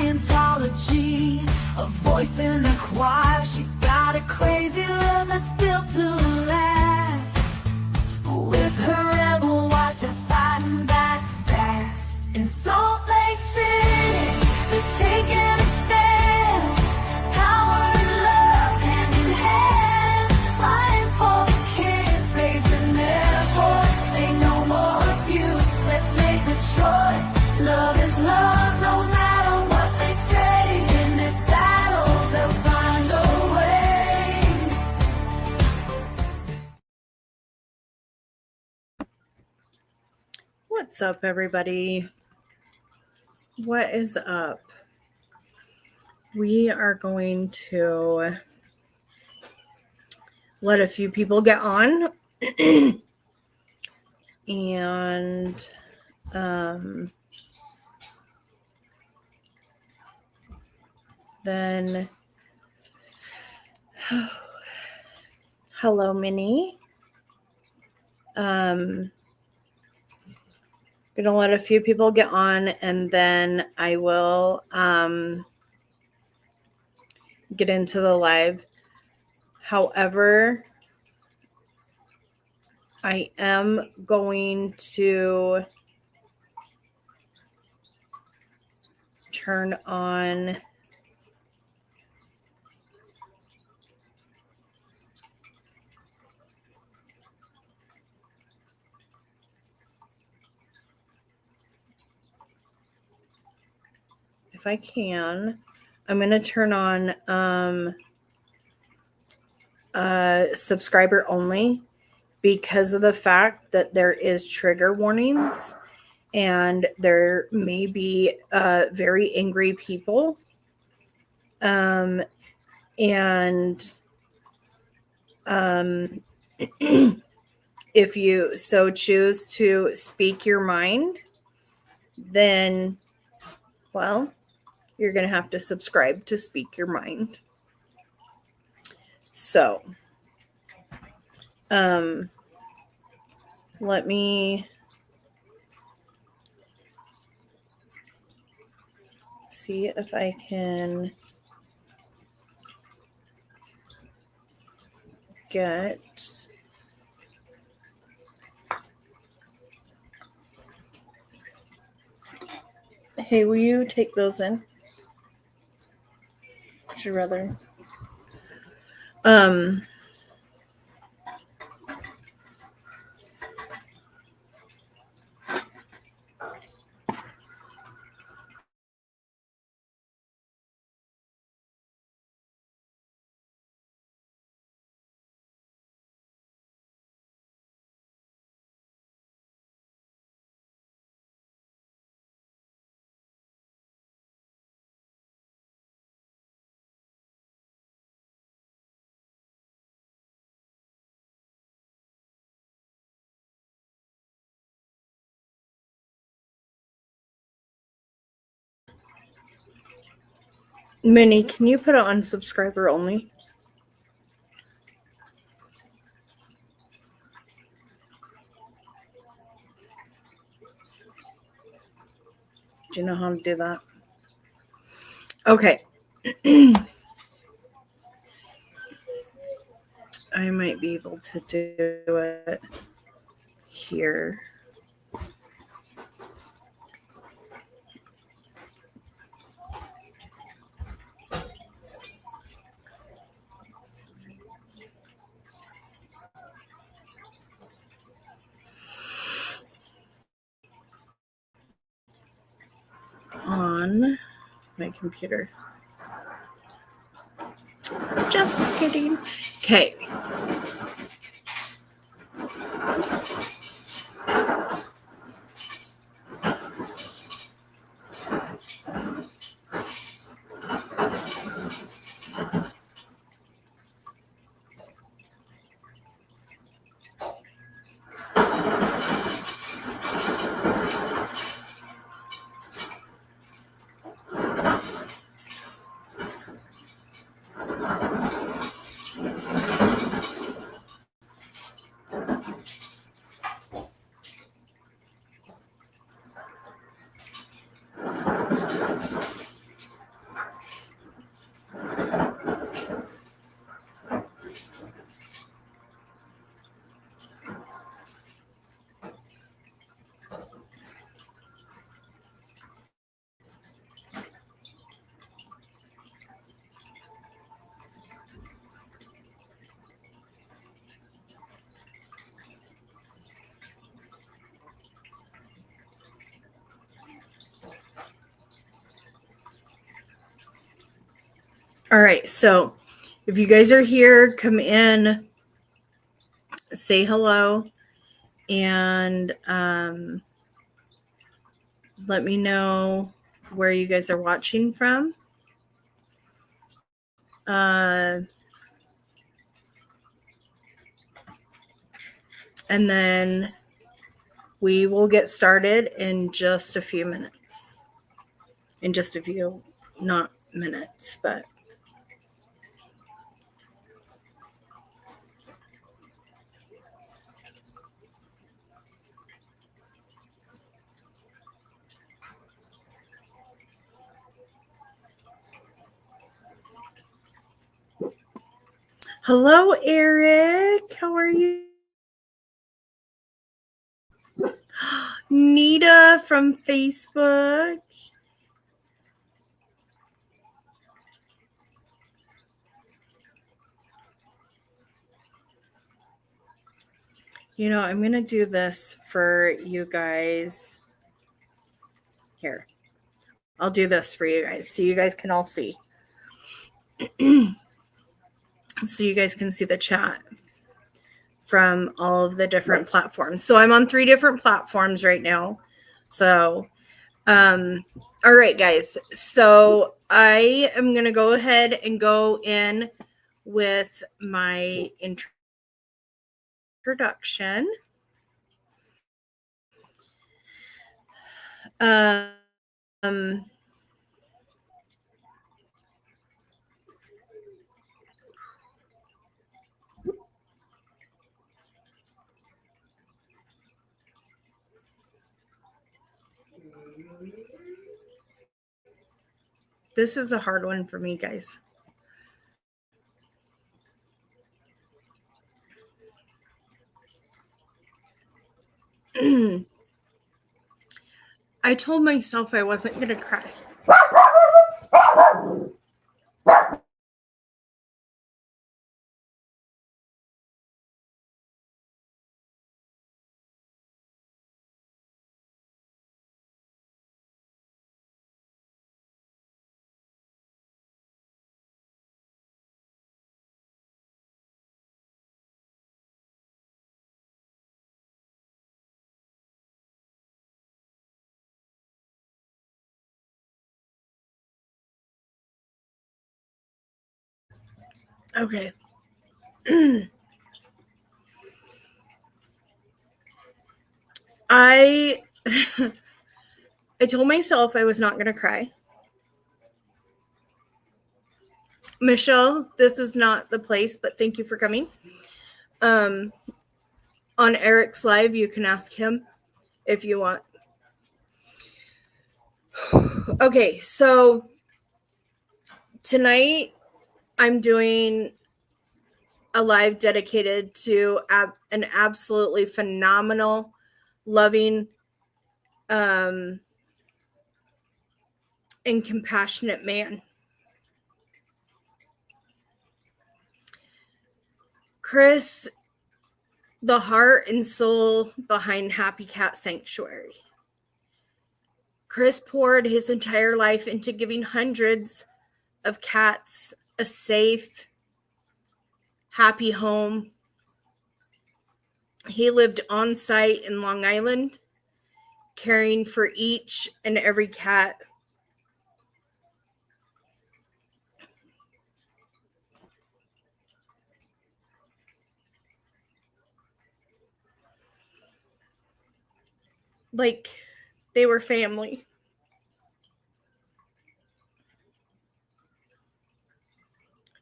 Scientology, a voice in the choir. She's got a crazy love that's built to last. With her rebel wife, they're fighting back fast. In Salt Lake City, they're taking a stand. Power and love, hand in hand. Fighting for the kids, raising their voice. Say no more abuse, let's make the choice. Love is love, no matter what they say. In this battle, they'll find a way. What's up, everybody? What is up? We are going to let a few people get on and then hello, Minnie. Gonna let a few people get on, and then I will get into the live. However, I am going to turn on if I can, I'm going to turn on subscriber only because of the fact that there is trigger warnings and there may be very angry people. And if you so choose to speak your mind, then, well, you're going to have to subscribe to speak your mind. So, let me see if I can get Hey, will you take those in? Would you rather? Minnie, can you put it on subscriber only? Do you know how to do that? Okay. I might be able to do it here. On my computer. Just kidding. Okay. All right, so if you guys are here, come in, say hello, and let me know where you guys are watching from. And then we will get started in just a few minutes. In just a few, not minutes, but. Hello, Eric. How are you? Nita from Facebook. You know, I'm going to do this for you guys. Here. I'll do this for you guys so you guys can all see. So you guys can see the chat from all of the different platforms. So I'm on 3 different platforms right now. So, all right, guys. So I am going to go ahead and go in with my introduction. This is a hard one for me, guys. I told myself I wasn't going to cry. Okay. I told myself I was not going to cry. Michelle, this is not the place, but thank you for coming. On Eric's live, you can ask him if you want. Okay, so tonight I'm doing a live dedicated to an absolutely phenomenal, loving, and compassionate man. Chris, the heart and soul behind Happy Cat Sanctuary. Chris poured his entire life into giving hundreds of cats a safe, happy home. He lived on site in Long Island, caring for each and every cat. Like they were family.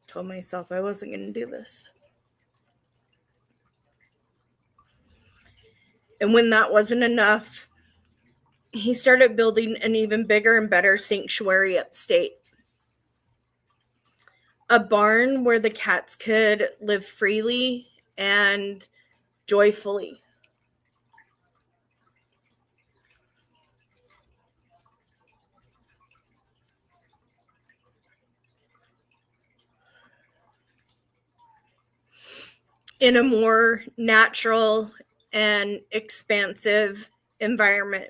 Told myself I wasn't going to do this. And when that wasn't enough, he started building an even bigger and better sanctuary upstate. A barn where the cats could live freely and joyfully. In a more natural and expansive environment.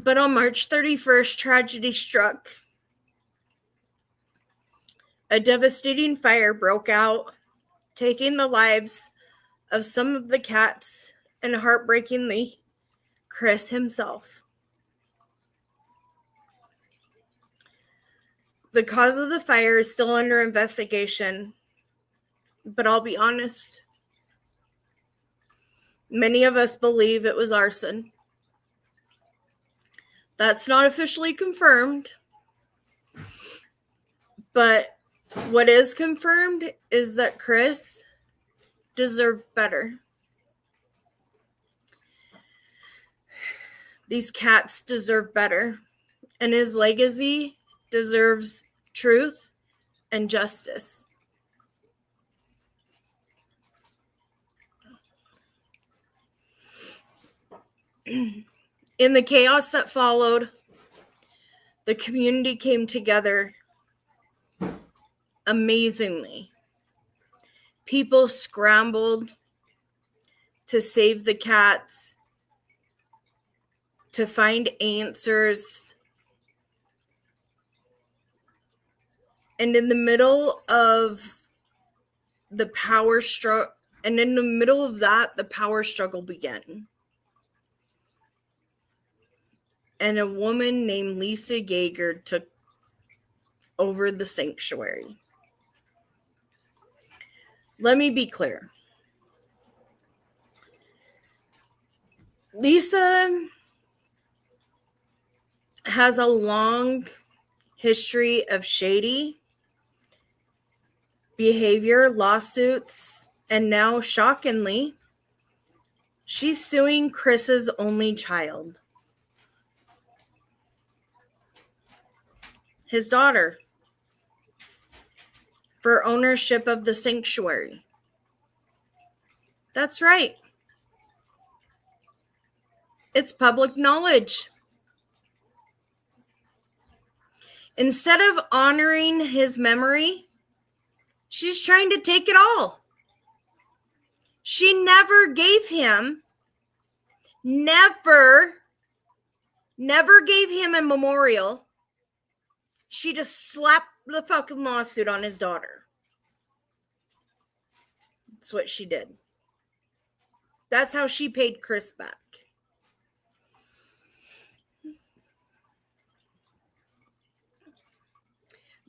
But on March 31st, tragedy struck. A devastating fire broke out, taking the lives of some of the cats and heartbreakingly, Chris himself. The cause of the fire is still under investigation, but I'll be honest. Many of us believe it was arson. That's not officially confirmed, but what is confirmed is that Chris deserved better. These cats deserve better, and his legacy deserves truth and justice. In the chaos that followed, the community came together amazingly. People scrambled to save the cats, to find answers. And in the middle of the power struggle, the power struggle began. And a woman named Lisa Jaeger took over the sanctuary. Let me be clear. Lisa has a long history of shady behavior, lawsuits, and now, shockingly, she's suing Chris's only child, his daughter, for ownership of the sanctuary. That's right. It's public knowledge. Instead of honoring his memory, she's trying to take it all. She never gave him a memorial. She just slapped the fucking lawsuit on his daughter. That's what she did. That's how she paid Chris back.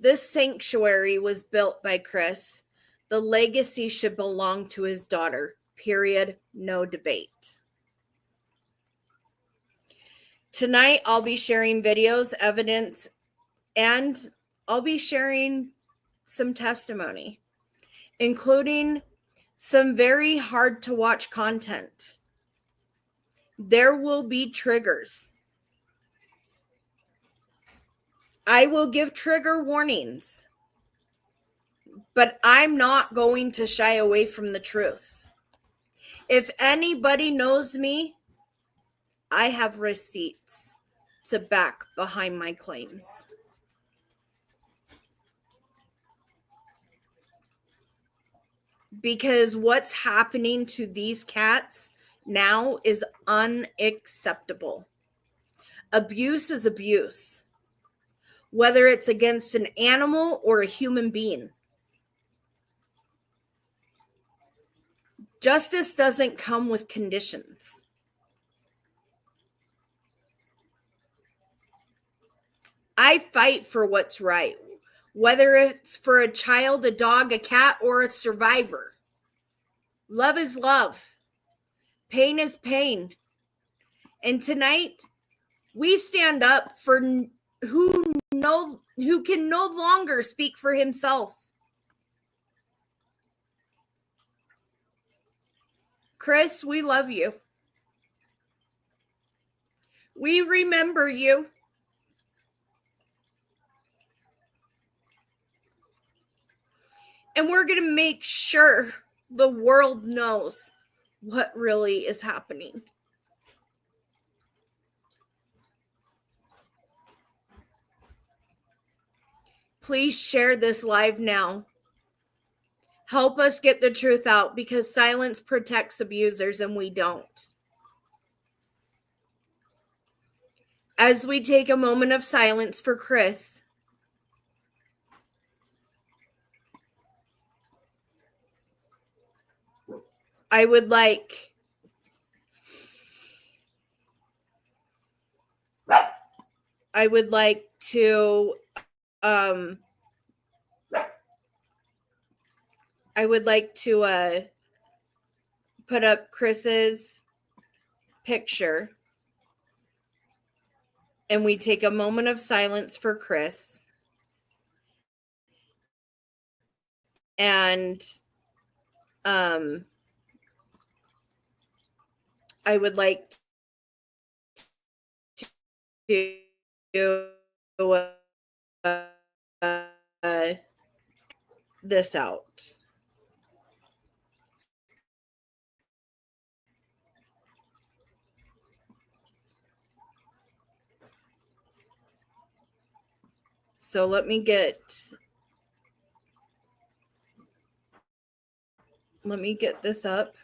This sanctuary was built by Chris. The legacy should belong to his daughter. Period. No debate. Tonight, I'll be sharing videos, evidence, and I'll be sharing some testimony, including some very hard to watch content. There will be triggers. I will give trigger warnings, but I'm not going to shy away from the truth. If anybody knows me, I have receipts to back behind my claims. Because what's happening to these cats now is unacceptable. Abuse is abuse, whether it's against an animal or a human being. Justice doesn't come with conditions. I fight for what's right, whether it's for a child, a dog, a cat, or a survivor. Love is love. Pain is pain. And tonight, we stand up for who can no longer speak for himself. Chris, we love you. We remember you. And we're going to make sure the world knows what really is happening. Please share this live now. Help us get the truth out, because silence protects abusers and we don't. As we take a moment of silence for Chris, I would like to put up Chris's picture, and we take a moment of silence for Chris. And I would like to this out. So let me get this up.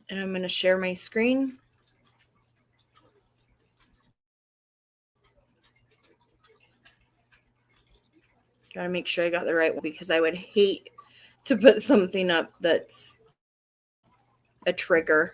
And I'm going to share my screen. Got to make sure I got the right one, because I would hate to put something up that's a trigger.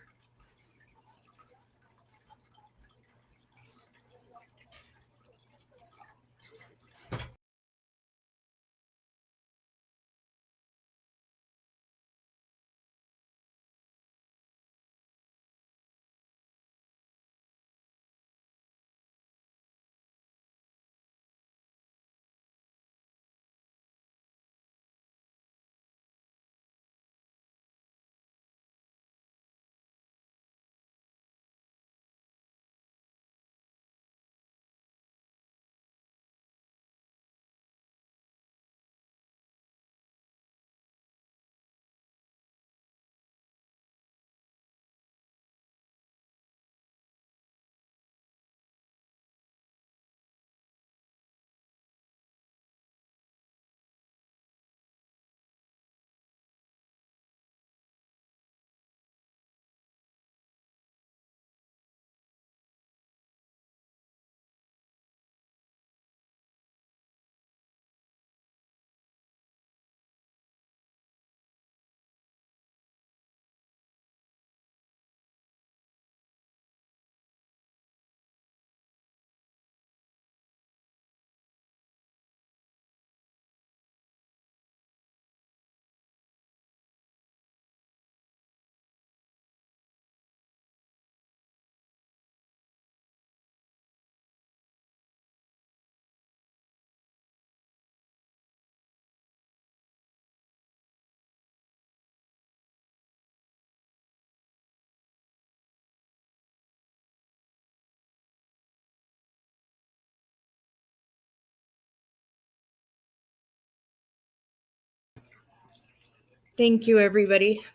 Thank you, everybody.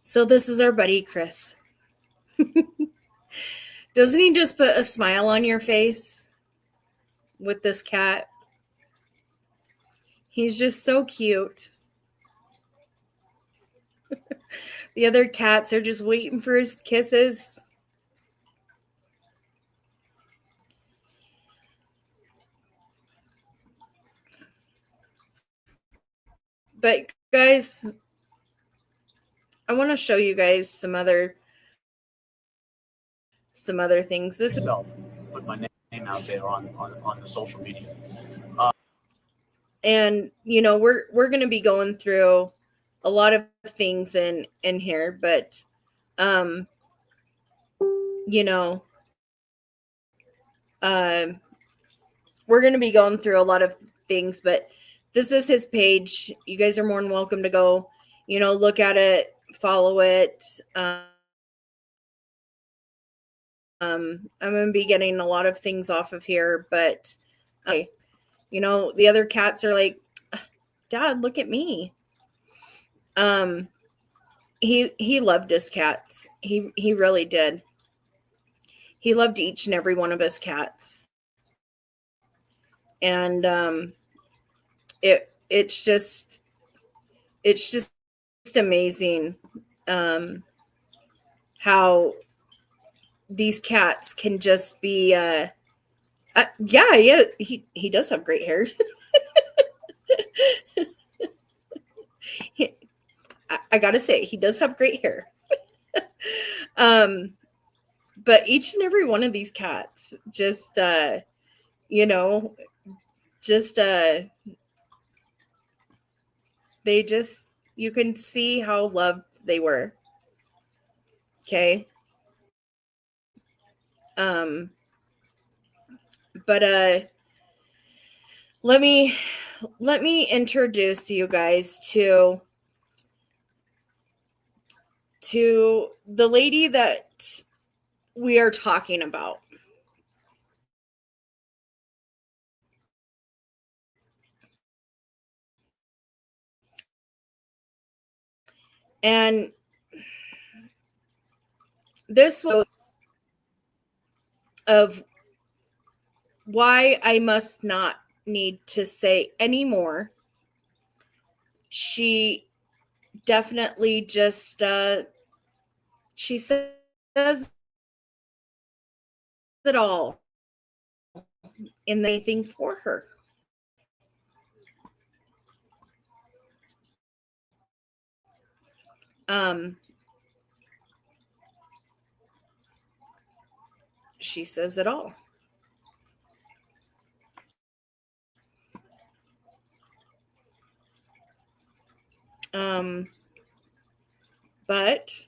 So this is our buddy, Chris. Doesn't he just put a smile on your face with this cat? He's just so cute. The other cats are just waiting for his kisses. But guys, I want to show you guys some other things. This is put my name out there on the social media. And you know, we're going to be going through a lot of things in here, but you know, we're going to be going through a lot of things, but this is his page. You guys are more than welcome to go, you know, look at it, follow it. I'm going to be getting a lot of things off of here, but you know, the other cats are like, Dad, look at me. He loved his cats. He really did. He loved each and every one of his cats. And it's just amazing. how these cats can just be he does have great hair. I gotta say, he does have great hair. But each and every one of these cats just they just, you can see how loved they were. Okay. But let me introduce you guys to the lady that we are talking about. And this was of why I must not need to say anymore. She definitely just she says it all in anything for her. She says it all. But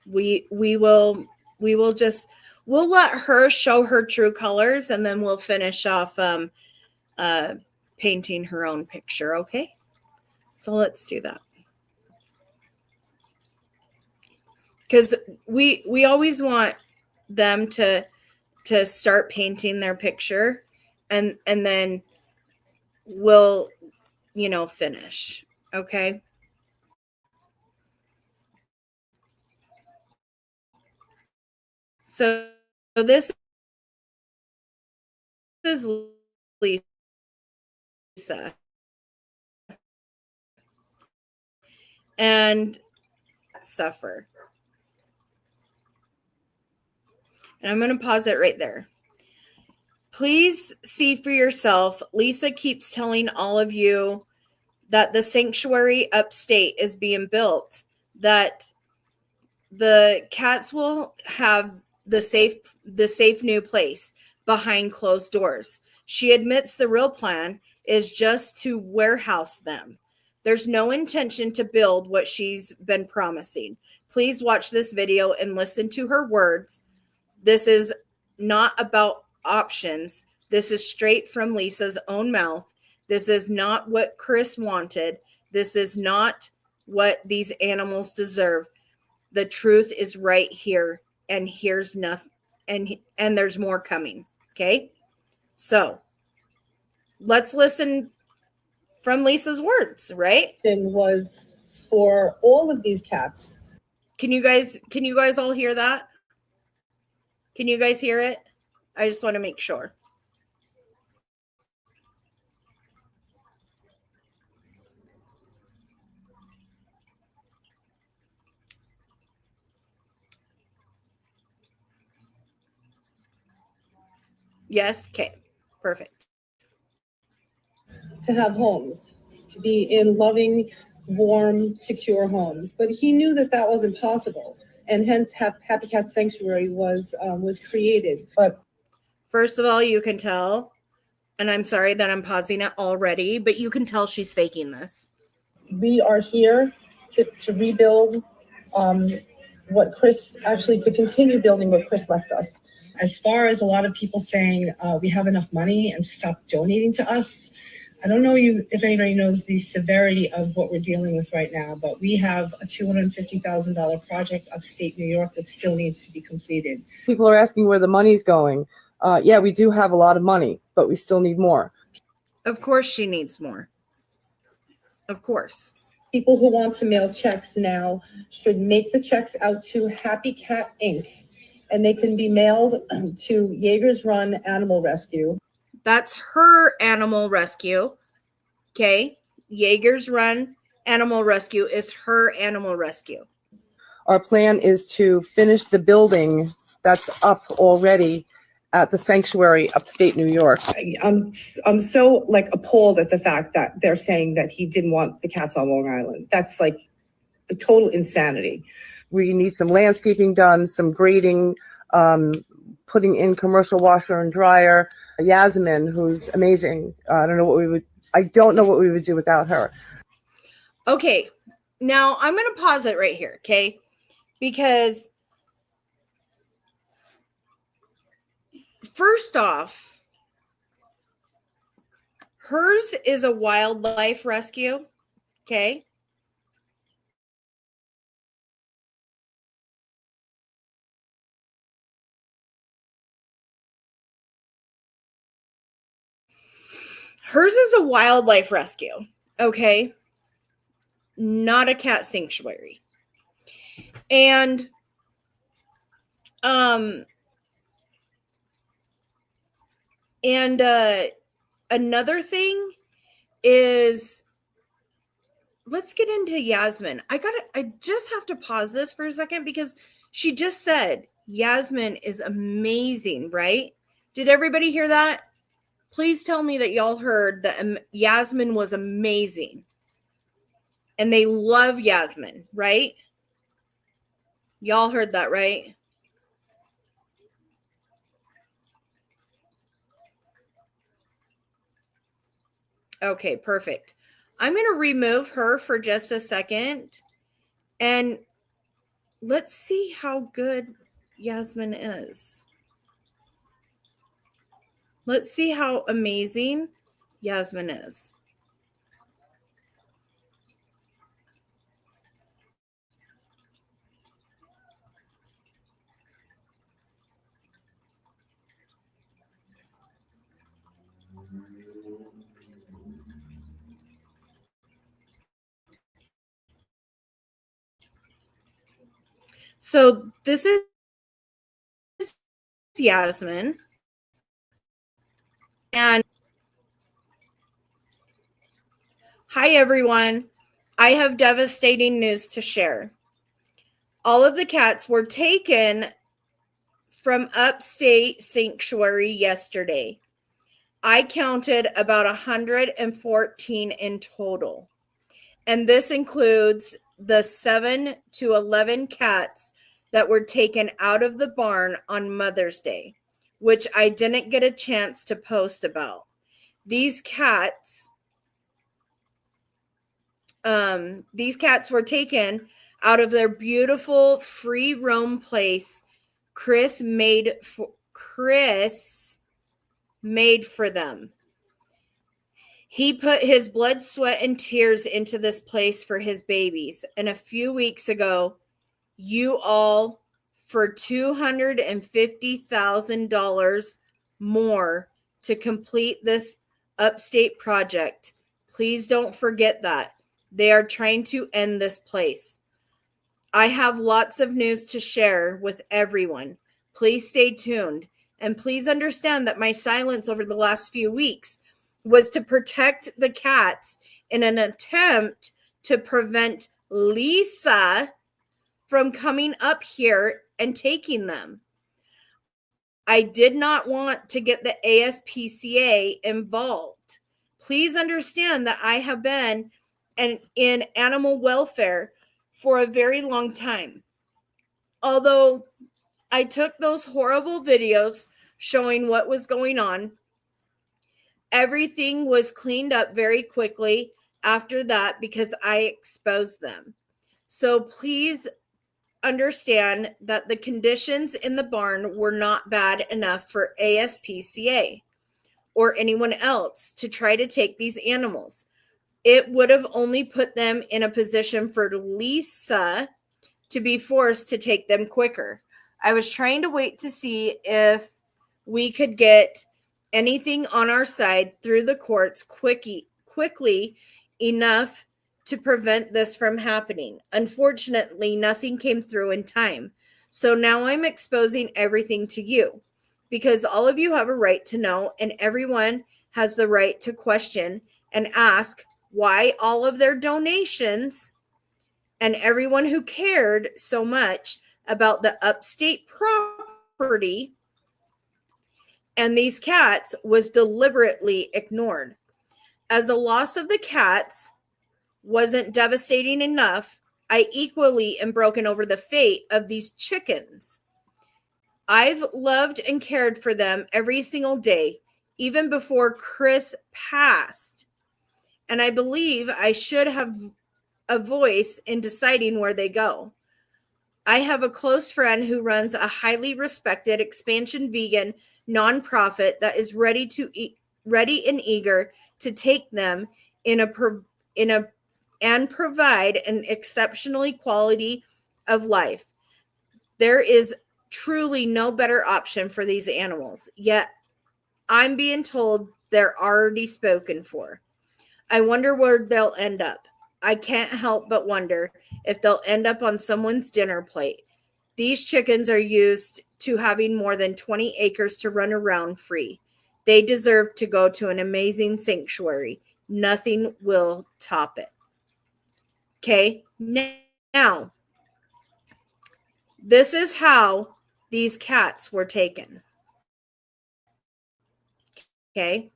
we will just, we'll let her show her true colors, and then we'll finish off painting her own picture. Okay, so let's do that, because we always want them to start painting their picture, and then we'll finish. Okay. So this is Lisa. And suffer. And I'm going to pause it right there. Please see for yourself. Lisa keeps telling all of you that the sanctuary upstate is being built, that the cats will have the safe new place behind closed doors. She admits the real plan is just to warehouse them. There's no intention to build what she's been promising. Please watch this video and listen to her words. This is not about options. This is straight from Lisa's own mouth. This is not what Chris wanted. This is not what these animals deserve. The truth is right here, and here's nothing, and there's more coming. Okay, so let's listen from Lisa's words. Right? Was for all of these cats. Can you guys all hear that? Can you guys hear it? I just want to make sure. Yes. Okay. Perfect. To have homes, to be in loving, warm, secure homes. But he knew that that wasn't possible. And hence Happy Cat Sanctuary was created. But first of all, you can tell, and I'm sorry that I'm pausing it already, but you can tell she's faking this. We are here to rebuild what Chris, actually to continue building what Chris left us. As far as a lot of people saying we have enough money and stop donating to us, I don't know if anybody knows the severity of what we're dealing with right now, but we have a $250,000 project upstate New York that still needs to be completed. People are asking where the money's going. Yeah, we do have a lot of money, but we still need more. Of course she needs more. Of course. People who want to mail checks now should make the checks out to Happy Cat Inc. And they can be mailed to Jaeger's Run Animal Rescue. That's her animal rescue. Okay. Jaeger's Run animal rescue is her animal rescue. Our plan is to finish the building that's up already at the sanctuary upstate New York. I'm so like appalled at the fact that they're saying that he didn't want the cats on Long Island. That's like a total insanity. We need some landscaping done, some grading, putting in commercial washer and dryer. Yasmin, who's amazing. I don't know what we would do without her. Okay, now I'm going to pause it right here, okay? Because first off, hers is a wildlife rescue, okay? Hers is a wildlife rescue, okay? Not a cat sanctuary. And another thing is, let's get into Yasmin. I just have to pause this for a second because she just said Yasmin is amazing, right? Did everybody hear that? Please tell me that y'all heard that Yasmin was amazing. And they love Yasmin, right? Y'all heard that, right? Okay, perfect. I'm going to remove her for just a second. And let's see how good Yasmin is. Let's see how amazing Yasmin is. So this is Yasmin. And hi, everyone. I have devastating news to share. All of the cats were taken from upstate sanctuary yesterday. I counted about 114 in total. And this includes the 7 to 11 cats that were taken out of the barn on Mother's Day, which I didn't get a chance to post about. These cats were taken out of their beautiful free roam place Chris made for them. He put his blood, sweat, and tears into this place for his babies. And a few weeks ago, you all, for $250,000 more to complete this upstate project. Please don't forget that. They are trying to end this place. I have lots of news to share with everyone. Please stay tuned. And please understand that my silence over the last few weeks was to protect the cats in an attempt to prevent Lisa from coming up here and taking them. I did not want to get the ASPCA involved. Please understand that I have been in animal welfare for a very long time. Although I took those horrible videos showing what was going on, everything was cleaned up very quickly after that because I exposed them. So please understand that the conditions in the barn were not bad enough for ASPCA or anyone else to try to take these animals. It would have only put them in a position for Lisa to be forced to take them quicker. I was trying to wait to see if we could get anything on our side through the courts quickly enough to prevent this from happening. Unfortunately, nothing came through in time. So now I'm exposing everything to you because all of you have a right to know and everyone has the right to question and ask why all of their donations and everyone who cared so much about the upstate property and these cats was deliberately ignored. As the loss of the cats wasn't devastating enough, I equally am broken over the fate of these chickens. I've loved and cared for them every single day, even before Chris passed. And I believe I should have a voice in deciding where they go. I have a close friend who runs a highly respected expansion vegan nonprofit that is ready and eager to take them and provide an exceptionally quality of life. There is truly no better option for these animals. Yet I'm being told they're already spoken for. I wonder where they'll end up. I can't help but wonder if they'll end up on someone's dinner plate. These chickens are used to having more than 20 acres to run around free. They deserve to go to an amazing sanctuary. Nothing will top it. Okay, now, this is how these cats were taken. Okay.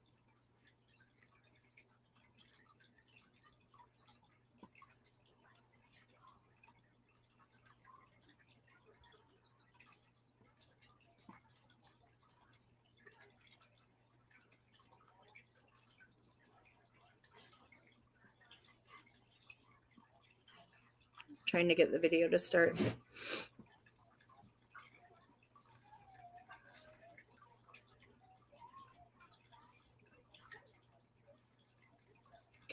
Trying to get the video to start.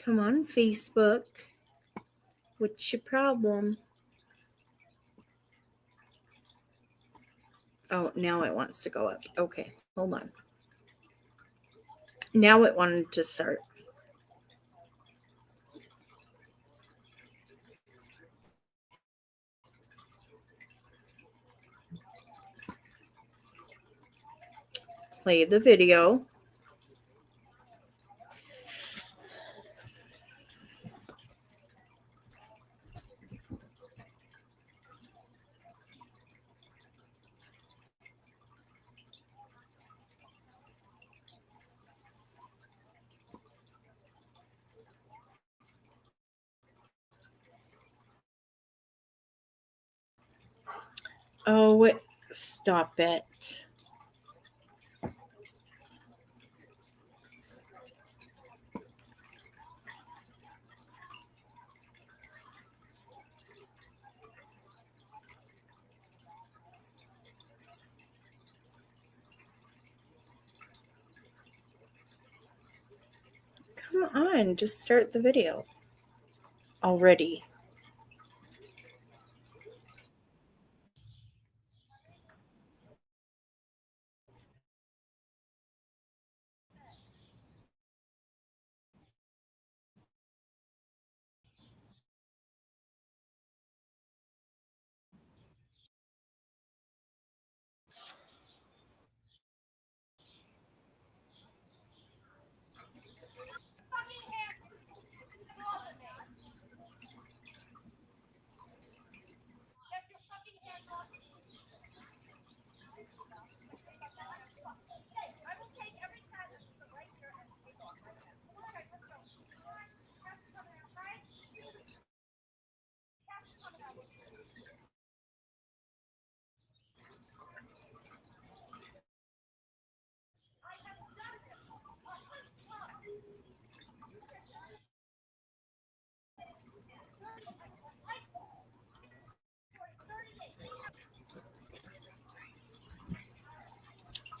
Come on, Facebook. What's your problem? Oh, now it wants to go up. Okay, hold on. Now it wanted to start. Play the video. Oh, stop it. Come on, just start the video already.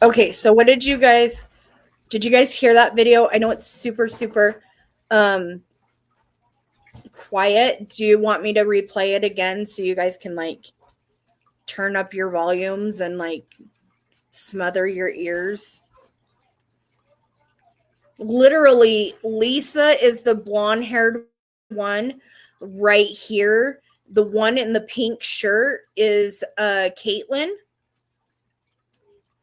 Okay, so what did you guys hear that video? I know it's super quiet. Do you want me to replay it again so you guys can like turn up your volumes and like smother your ears? Literally, Lisa is the blonde-haired one right here. The one in the pink shirt is Caitlin.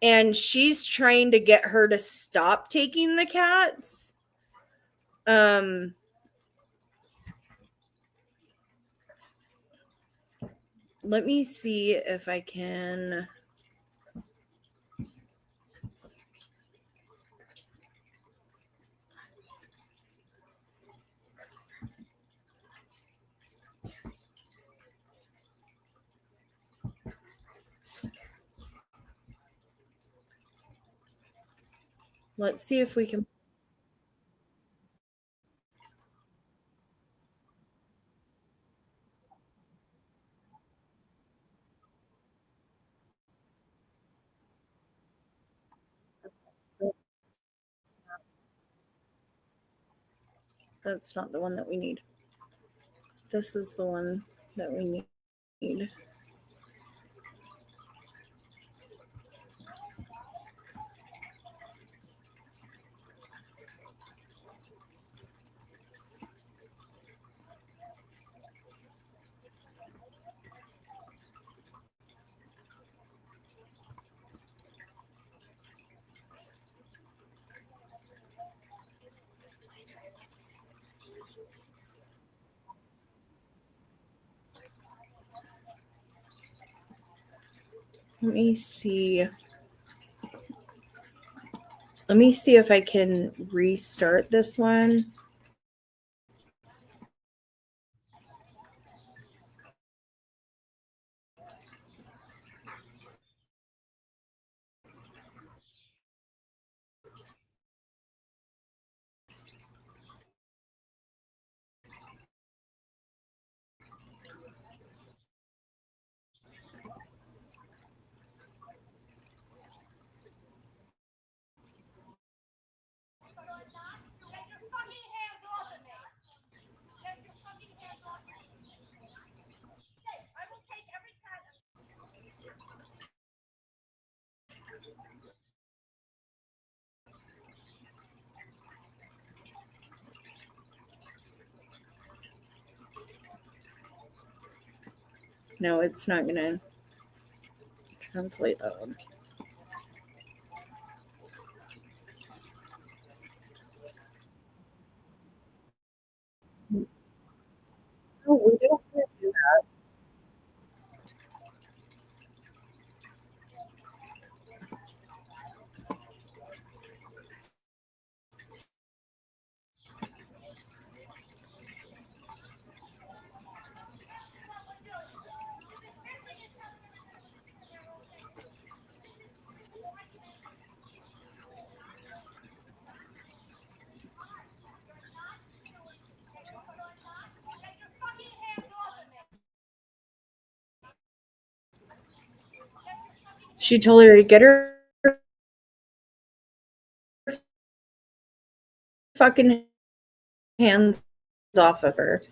And she's trying to get her to stop taking the cats. let me see if I can. Let's see if we can. That's not the one that we need. This is the one that we need. Let me see. Let me see if I can restart this one. No, it's not going to translate that one. No, we don't want to do that. She told her to get her fucking hands off of her.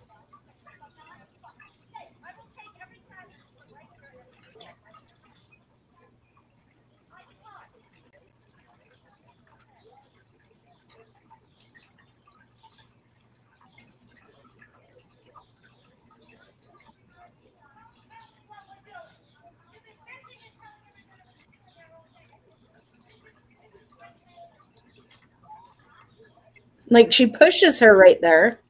Like, she pushes her right there.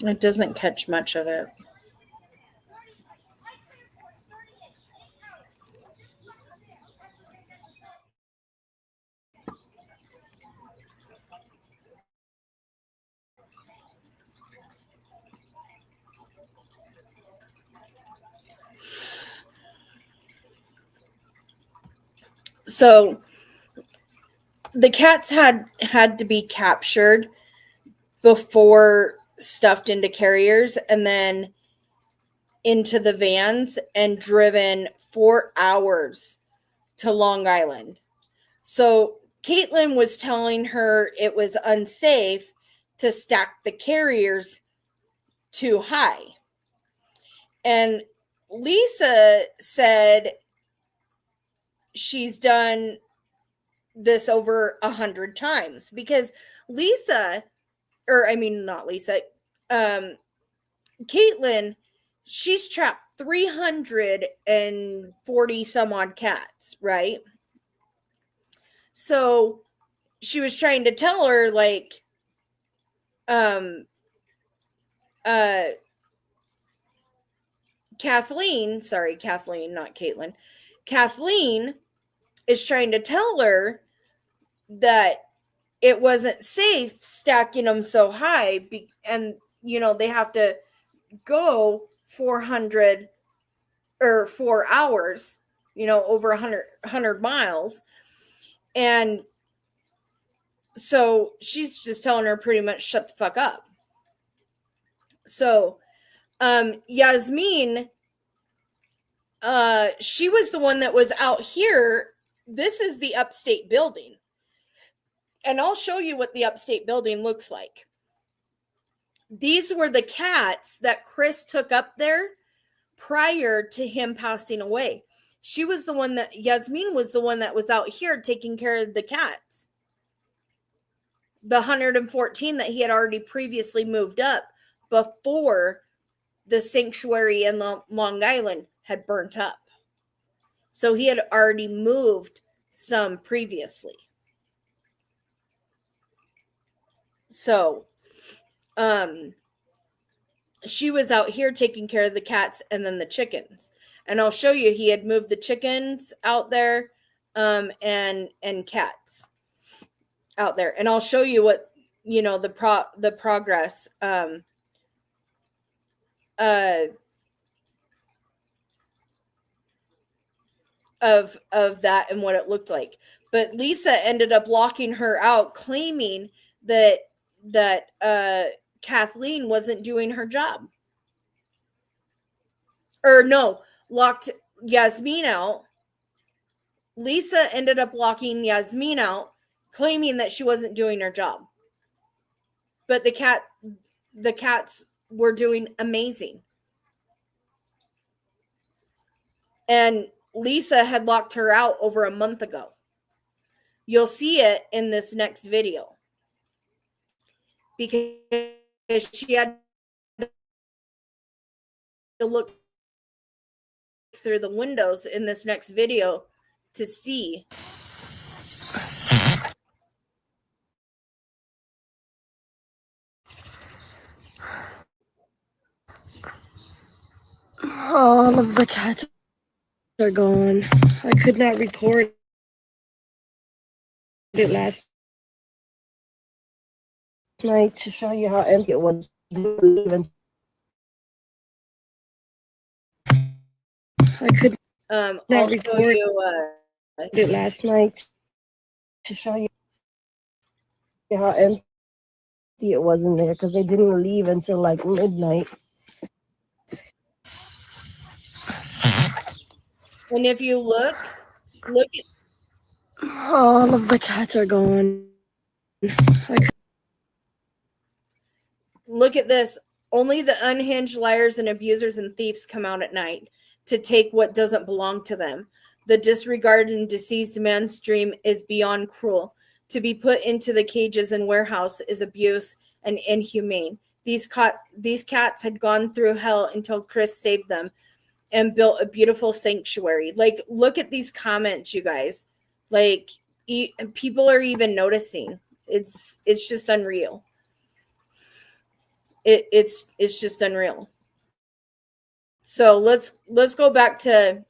It doesn't catch much of it. So the cats had to be captured before stuffed into carriers and then into the vans and driven 4 hours to Long Island. So Caitlin was telling her it was unsafe to stack the carriers too high. And Lisa said she's done this over 100 times because Lisa, or I mean, not Lisa, Caitlin, she's trapped 340 some odd cats, right? So she was trying to tell her, like, Kathleen, not Caitlin. Kathleen is trying to tell her that it wasn't safe stacking them so high, and they have to go 400 or 4 hours, over 100 miles. And so she's just telling her pretty much shut the fuck up. So Yasmin, she was the one that was out here. This is the upstate building. And I'll show you what the upstate building looks like. These were the cats that Chris took up there prior to him passing away. Yasmin was the one that was out here taking care of the cats. The 114 that he had already previously moved up before the sanctuary in Long Island had burnt up. So he had already moved some previously. So, she was out here taking care of the cats and then the chickens. And I'll show you, he had moved the chickens out there, and cats out there. And I'll show you what, the progress, of that and what it looked like. But Lisa ended up locking her out, claiming that Kathleen wasn't doing her job. Or no, locked Yasmin out. Lisa ended up locking Yasmin out, claiming that she wasn't doing her job. But the cats were doing amazing. And Lisa had locked her out over a month ago. You'll see it in this next video. Because she had to look through the windows in this next video to see. All of the cats are gone. I could not record it last night to show you how empty it was. I could I'll not show record you, it last night to show you how empty it was in there because they didn't leave until like midnight. and if you look at All of the cats are gone. Look at this. Only the unhinged liars and abusers and thieves come out at night to take what doesn't belong to them. The disregarded and deceased man's dream is beyond cruel. To be put into the cages and warehouse is abuse and inhumane. These cats had gone through hell until Chris saved them and built a beautiful sanctuary. Like, look at these comments, you guys. Like, people are even noticing. It's just unreal. It's just unreal. So let's go back to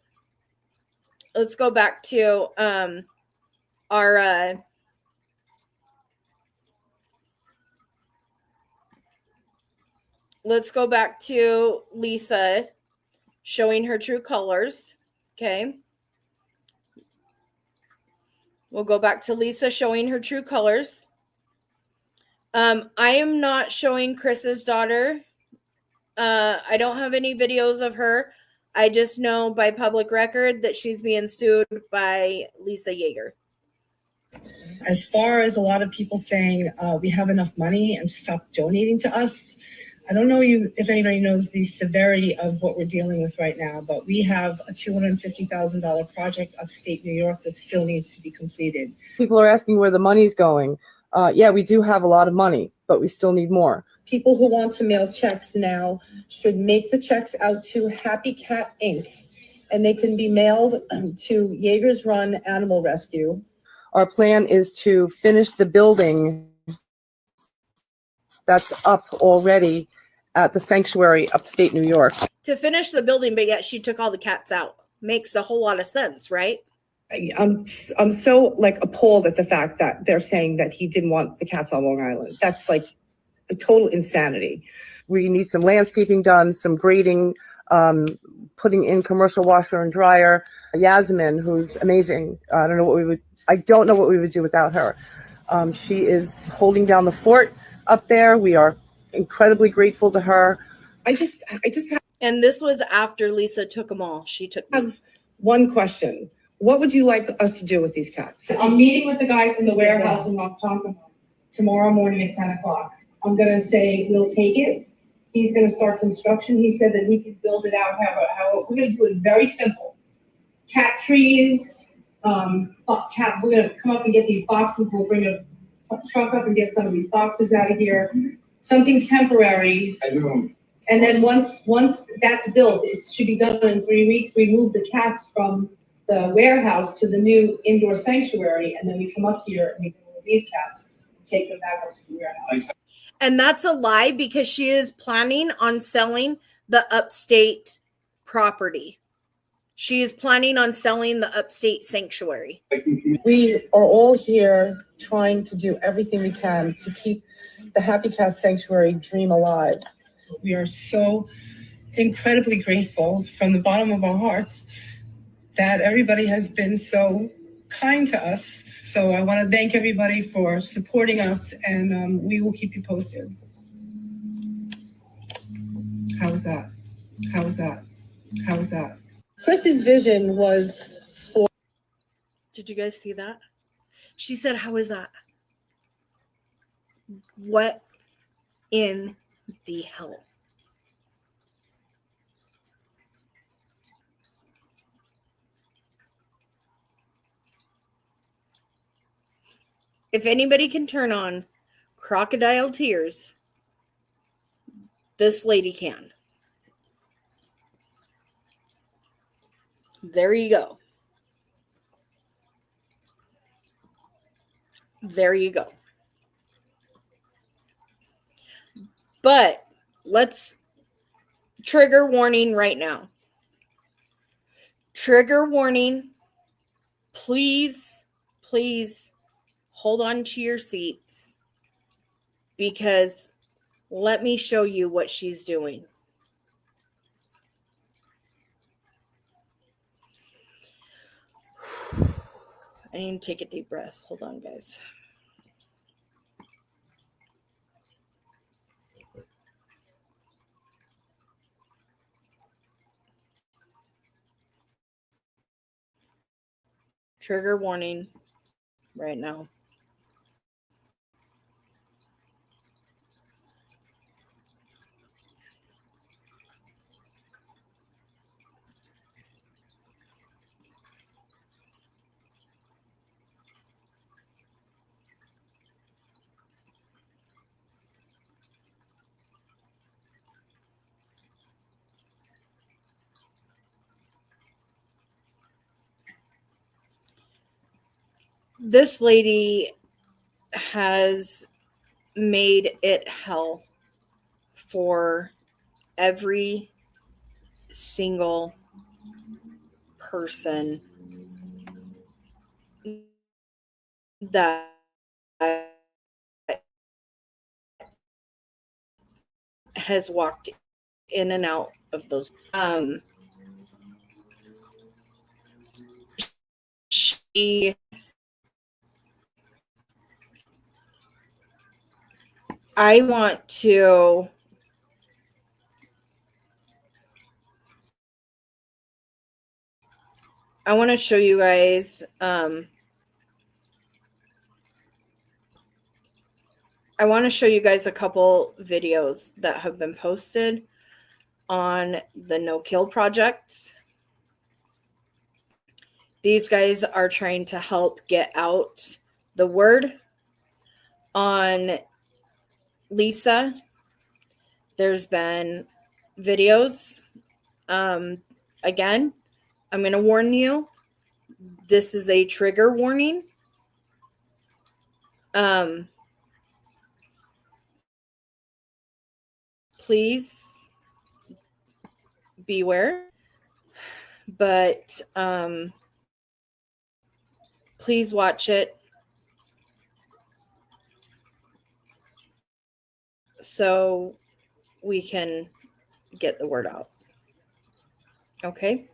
our let's go back to Lisa showing her true colors. Okay. We'll go back to Lisa showing her true colors. I am not showing Chris's daughter. I don't have any videos of her. I just know by public record that she's being sued by Lisa Jaeger. As far as a lot of people saying we have enough money and stop donating to us, I don't know if anybody knows the severity of what we're dealing with right now, but we have a $250,000 project upstate New York that still needs to be completed. People are asking where the money's going. Yeah, we do have a lot of money, but we still need more. People who want to mail checks now should make the checks out to Happy Cat Inc. and they can be mailed to Jaeger's Run Animal Rescue. Our plan is to finish the building that's up already at the sanctuary upstate New York. To finish the building, but yet she took all the cats out. Makes a whole lot of sense, right? I'm so like appalled at the fact that they're saying that he didn't want the cats on Long Island. That's like a total insanity. We need some landscaping done, some grading, putting in commercial washer and dryer. Yasmin, who's amazing. I don't know what we would do without her. She is holding down the fort up there. We are incredibly grateful to her. I just And this was after Lisa took them all. She took them. have one question. What would you like us to do with these cats? I'm meeting with the guy from the warehouse in Montgomery tomorrow morning at 10 o'clock. I'm gonna say, we'll take it. He's gonna start construction. He said that he could build it out, we're gonna do it very simple. Cat trees, we're gonna come up and get these boxes. We'll bring a truck up and get some of these boxes out of here. Something temporary. And then once that's built, it should be done in 3 weeks. We move the cats from the warehouse to the new indoor sanctuary, and then we come up here and we move these cats, take them back up to the warehouse. And that's a lie because she is planning on selling the upstate property. She is planning on selling the upstate sanctuary. We are all here trying to do everything we can to keep the Happy Cat Sanctuary dream alive. We are so incredibly grateful from the bottom of our hearts that everybody has been so kind to us. So I want to thank everybody for supporting us, and we will keep you posted. How was that? How was that? How was that? Chris's vision was for... Did you guys see that? She said, how is that? What in the hell? If anybody can turn on crocodile tears, this lady can. There you go. There you go. But let's trigger warning right now. Trigger warning. Please, please hold on to your seats because let me show you what she's doing. I need to take a deep breath. Hold on, guys. Trigger warning right now. This lady has made it hell for every single person that has walked in and out of those. I want to show you guys I want to show you guys a couple videos that have been posted on the No Kill projects. These guys are trying to help get out the word on Lisa. There's been videos. Again, I'm going to warn you. This is a trigger warning. Please beware. But please watch it so we can get the word out. Okay?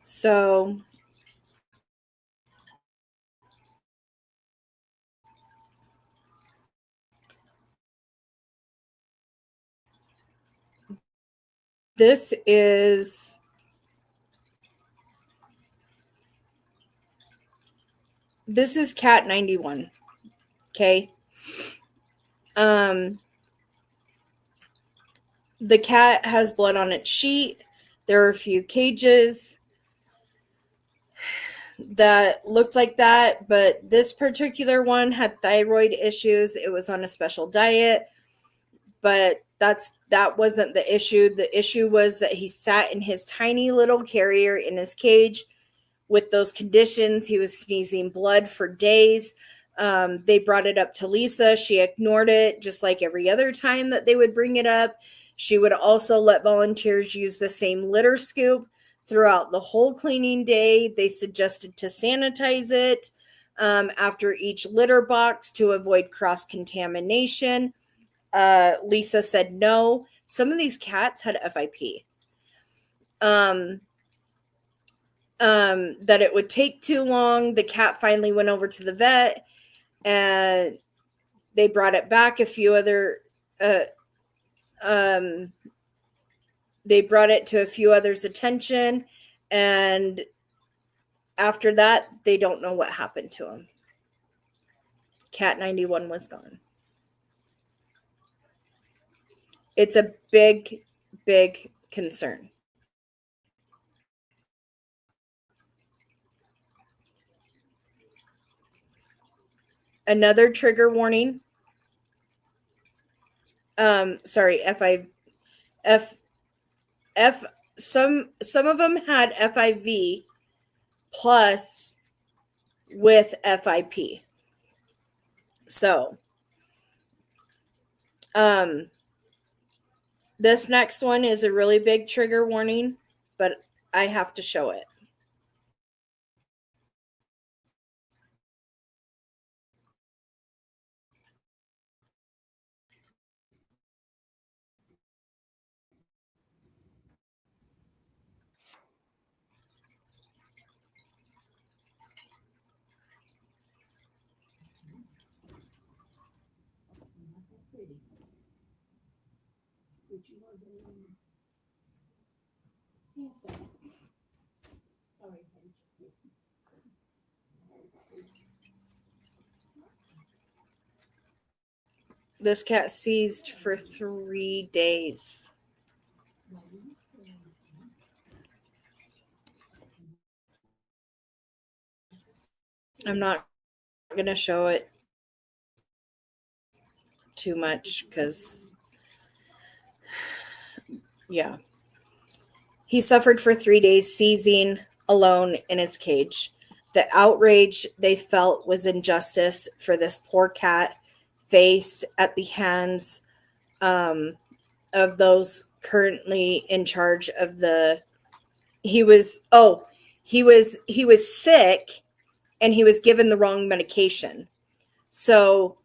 So this is cat 91. Okay. The cat has blood on its sheet. There are a few cages that looked like that, but this particular one had thyroid issues. It was on a special diet, but that wasn't the issue. The issue was that he sat in his tiny little carrier in his cage with those conditions. He was sneezing blood for days. They brought it up to Lisa. She ignored it, just like every other time that they would bring it up. She would also let volunteers use the same litter scoop throughout the whole cleaning day. They suggested to sanitize it after each litter box to avoid cross-contamination. Lisa said no. Some of these cats had FIP. That it would take too long. The cat finally went over to the vet and they brought it back. They brought it to a few others' attention, and after that, they don't know what happened to him. Cat 91 was gone. It's a big, big concern. Another trigger warning. Sorry, some of them had FIV plus with FIP. So, this next one is a really big trigger warning, but I have to show it. This cat seized for 3 days. I'm not going to show it too much because, yeah. He suffered for 3 days, seizing alone in its cage. The outrage they felt was injustice for this poor cat faced at the hands of those currently in charge of the. He was sick, and he was given the wrong medication. So,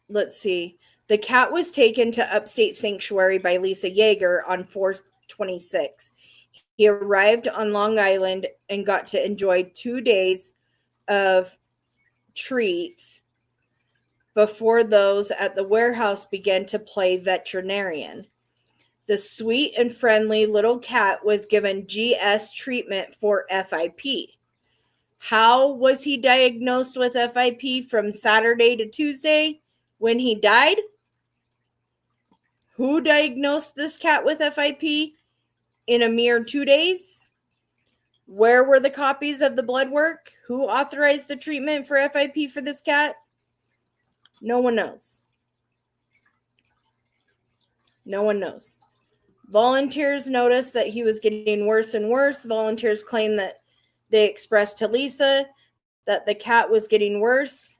let's see. The cat was taken to Upstate Sanctuary by Lisa Jaeger on 4/26. He arrived on Long Island and got to enjoy 2 days of treats before those at the warehouse began to play veterinarian. The sweet and friendly little cat was given GS treatment for FIP. How was he diagnosed with FIP from Saturday to Tuesday when he died? Who diagnosed this cat with FIP in a mere 2 days? Where were the copies of the blood work? Who authorized the treatment for FIP for this cat? No one knows. No one knows. Volunteers noticed that he was getting worse and worse. Volunteers claimed that they expressed to Lisa that the cat was getting worse.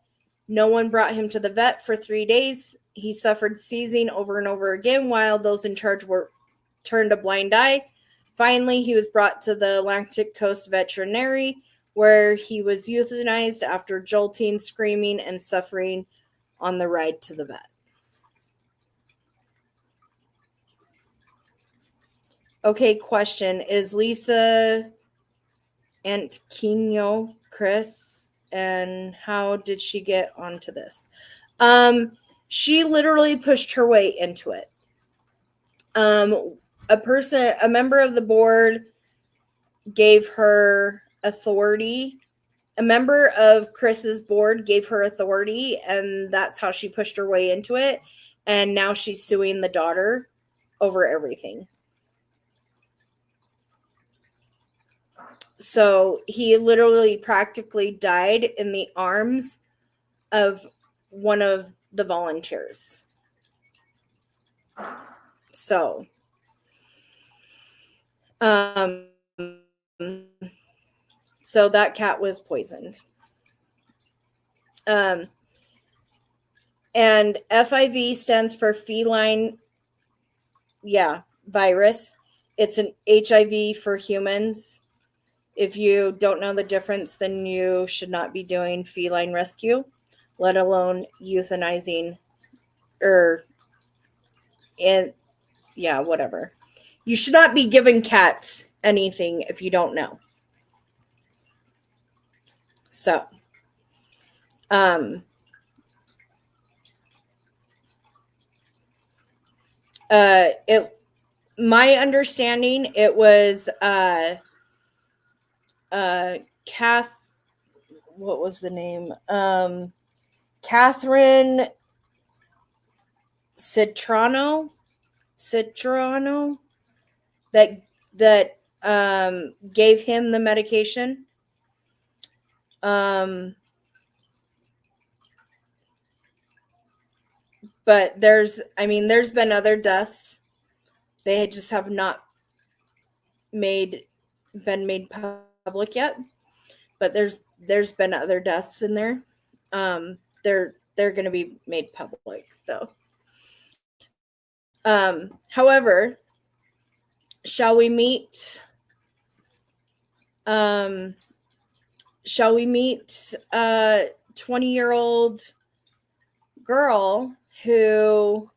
No one brought him to the vet for 3 days. He suffered seizing over and over again while those in charge were turned a blind eye. Finally, he was brought to the Atlantic Coast Veterinary, where he was euthanized after jolting, screaming, and suffering on the ride to the vet. Okay, question. Is Lisa Antquino Chris? And how did she get onto this? She literally pushed her way into it. A member of the board gave her authority. A member of Chris's board gave her authority, and that's how she pushed her way into it. And now she's suing the daughter over everything. So he literally practically died in the arms of one of the volunteers. So, so that cat was poisoned. And FIV stands for feline, virus. It's an HIV for humans. If you don't know the difference, then you should not be doing feline rescue, let alone euthanizing whatever. You should not be giving cats anything if you don't know. So, my understanding, it was, what was the name? Catherine Citrano that gave him the medication. But there's been other deaths. They just have not been made public yet. But there's been other deaths in there. They're going to be made public though. However, shall we meet a 20-year-old girl who,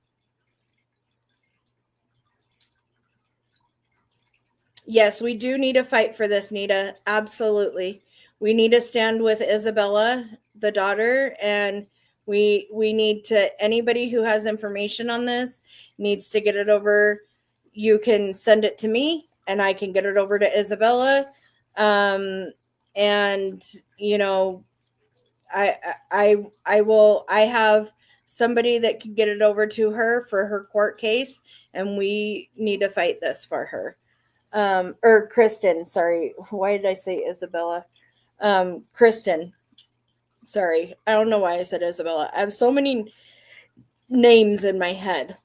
yes, we do need to fight for this, Nita. Absolutely. We need to stand with Isabella, the daughter, and We need to, anybody who has information on this needs to get it over. You can send it to me and I can get it over to Isabella. And you know, I have somebody that can get it over to her for her court case, and we need to fight this for her. Or Kristen, sorry. Why did I say Isabella? Kristen. Sorry. I don't know why I said Isabella. I have so many names in my head.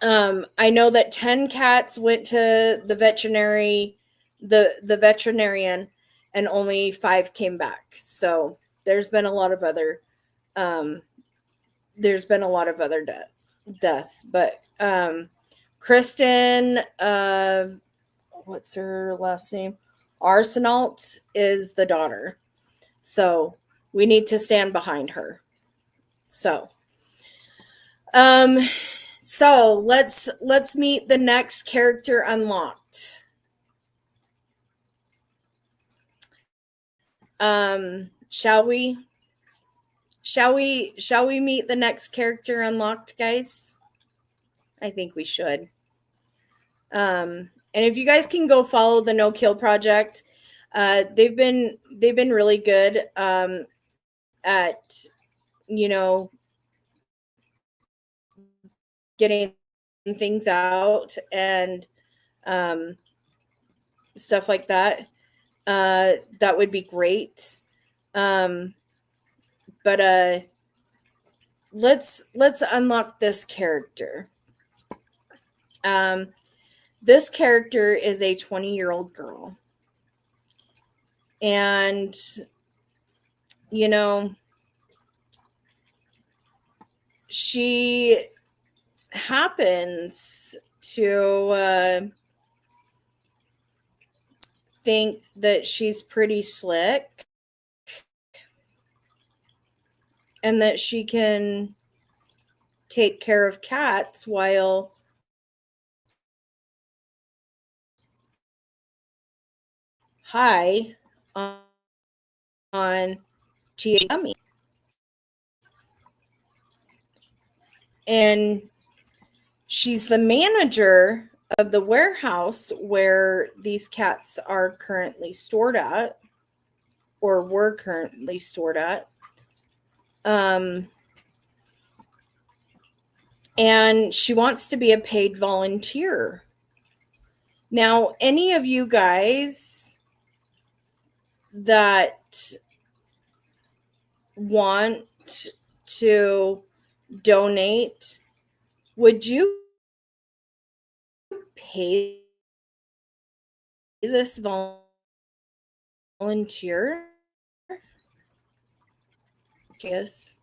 I know that 10 cats went to the veterinarian, and only 5 came back. So there's been a lot of other deaths. But Kristen, what's her last name? Arsenault is the daughter. So we need to stand behind her. So let's meet the next character unlocked. Shall we meet the next character unlocked, guys? I think we should. And if you guys can go follow the No Kill Project, they've been really good at, you know, getting things out and stuff like that. That would be great. But let's unlock this character. This character is a 20-year-old girl. And, you know, she happens to think that she's pretty slick and that she can take care of cats while high on THC. And she's the manager of the warehouse where these cats are currently stored at, or were currently stored at. And she wants to be a paid volunteer. Now, any of you guys that want to donate, would you pay this volunteer? Yes.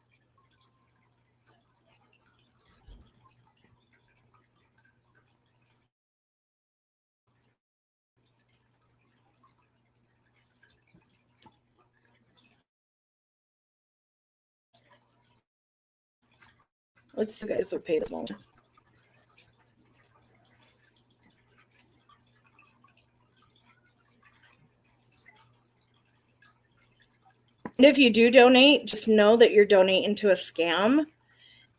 Let's see if you guys would pay this volunteer. And if you do donate, just know that you're donating to a scam.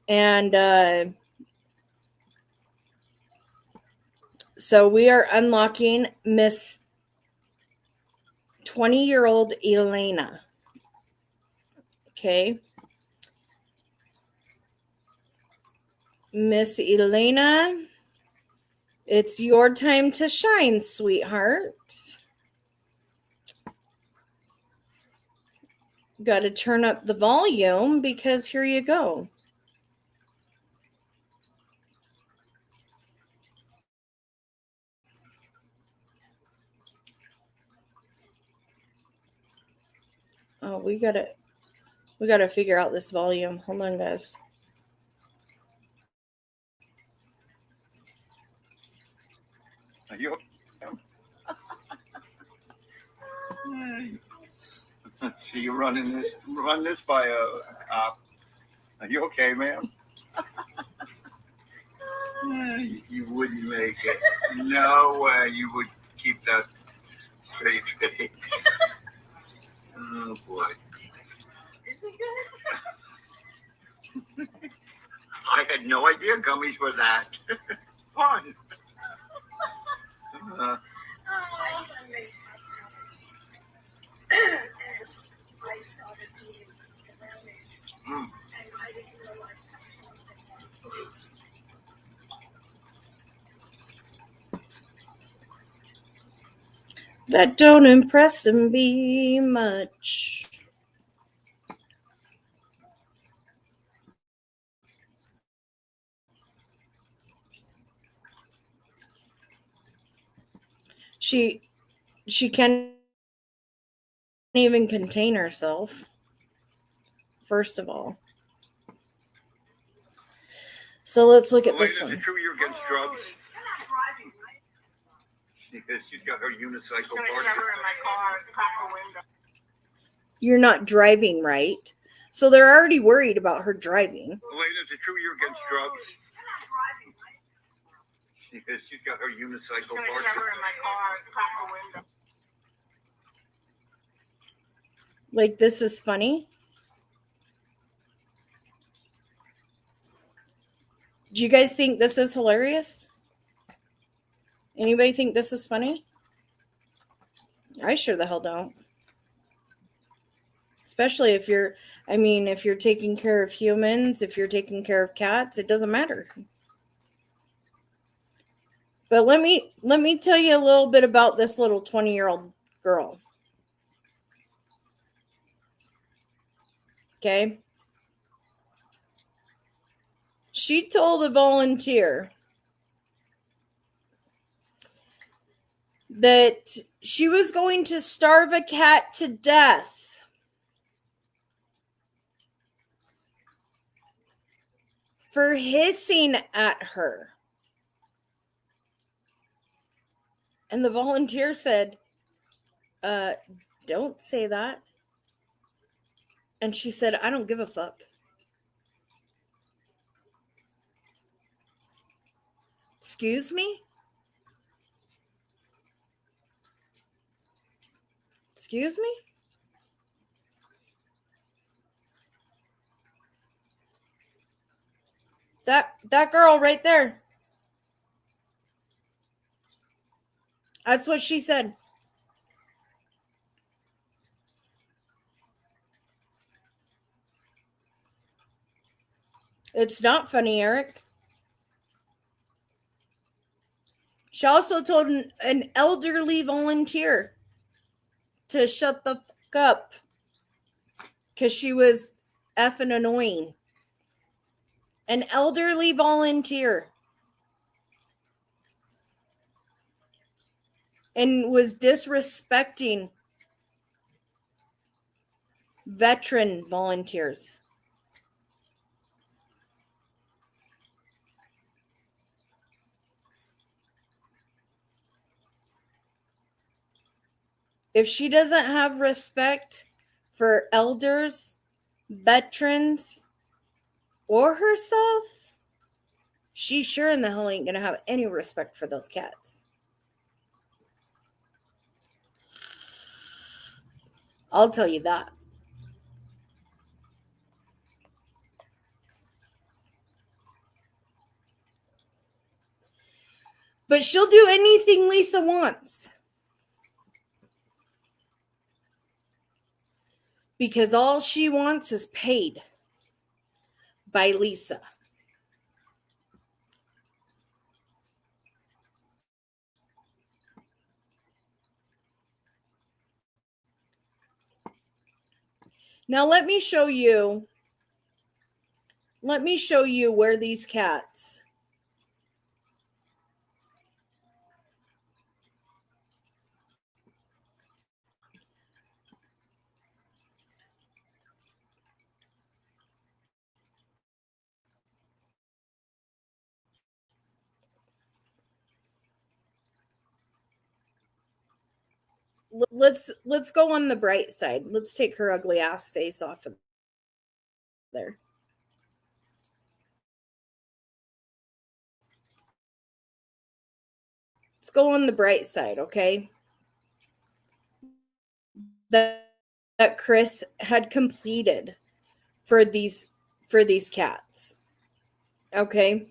And so we are unlocking Miss 20-year-old Elena. Okay. Miss Elena, it's your time to shine, sweetheart. Got to turn up the volume because here you go. Oh, we gotta figure out this volume. Hold on, guys. Are you see you run this by a cop. Are you okay, ma'am? You wouldn't make it. No way you would keep that straight face. Oh boy. I had no idea gummies were that fun. Uh, My son made brownies. And I started eating the brownies. mm. And I didn't realize how strong they were. That don't impress me much. She can't even contain herself. First of all. So let's look at Elena, this is one. it true you're against drugs? She's got her unicycle parked. You're not driving right. So they're already worried about her driving. Elena, is it true you're against drugs? She's got her unicycle parked. Like, this is funny. Do you guys think this is hilarious? Anybody think this is funny? I sure the hell don't. Especially if you're taking care of humans, if you're taking care of cats, it doesn't matter. But let me tell you a little bit about this little 20-year-old girl. Okay? She told a volunteer that she was going to starve a cat to death for hissing at her. And the volunteer said, don't say that. And she said, I don't give a fuck. Excuse me? Excuse me? That girl right there. That's what she said. It's not funny, Eric. She also told an elderly volunteer to shut the fuck up because she was effing annoying. An elderly volunteer. And was disrespecting veteran volunteers. If she doesn't have respect for elders, veterans, or herself, she sure in the hell ain't gonna have any respect for those cats. I'll tell you that. But she'll do anything Lisa wants. Because all she wants is paid by Lisa. Now let me show you where these cats let's go on the bright side. Let's take her ugly ass face off of there. Let's go on the bright side, okay? That Chris had completed for these cats. Okay.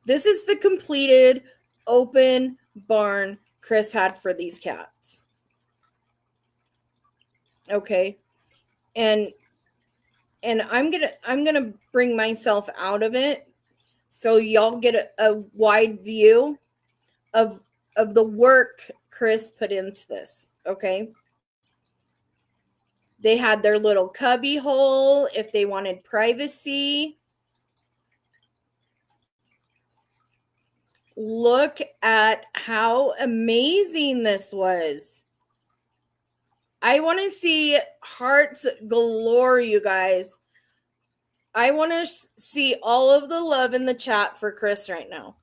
This is the completed open barn Chris had for these cats. Okay. And I'm gonna bring myself out of it so y'all get a wide view of the work Chris put into this. Okay. They had their little cubby hole if they wanted privacy. Look at how amazing this was. I want to see hearts galore, you guys. I want to see all of the love in the chat for Chris right now.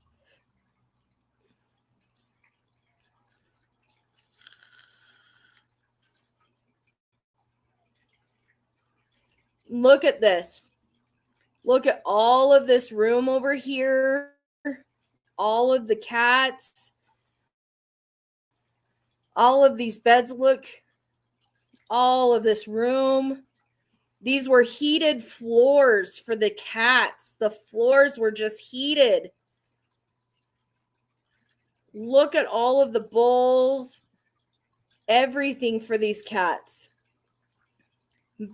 Look at this. Look at all of this room over here. All of the cats. All of these beds. Look. All of this room. These were heated floors for the cats. The floors were just heated. Look at all of the bowls. Everything for these cats.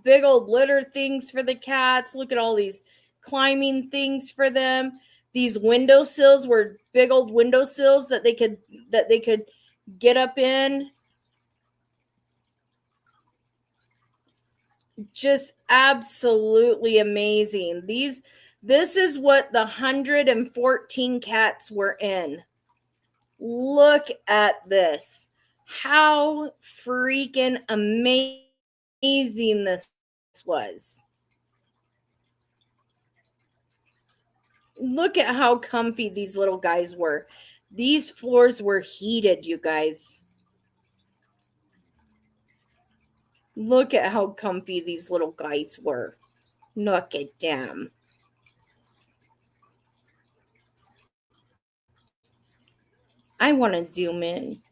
Big old litter things for the cats. Look at all these climbing things for them. These windowsills were big old windowsills that they could get up in. Just absolutely amazing. This is what the 114 cats were in. Look at this. How freaking amazing this was. Look at how comfy these little guys were. These floors were heated, you guys. Look at how comfy these little guys were. Look at them. I want to zoom in.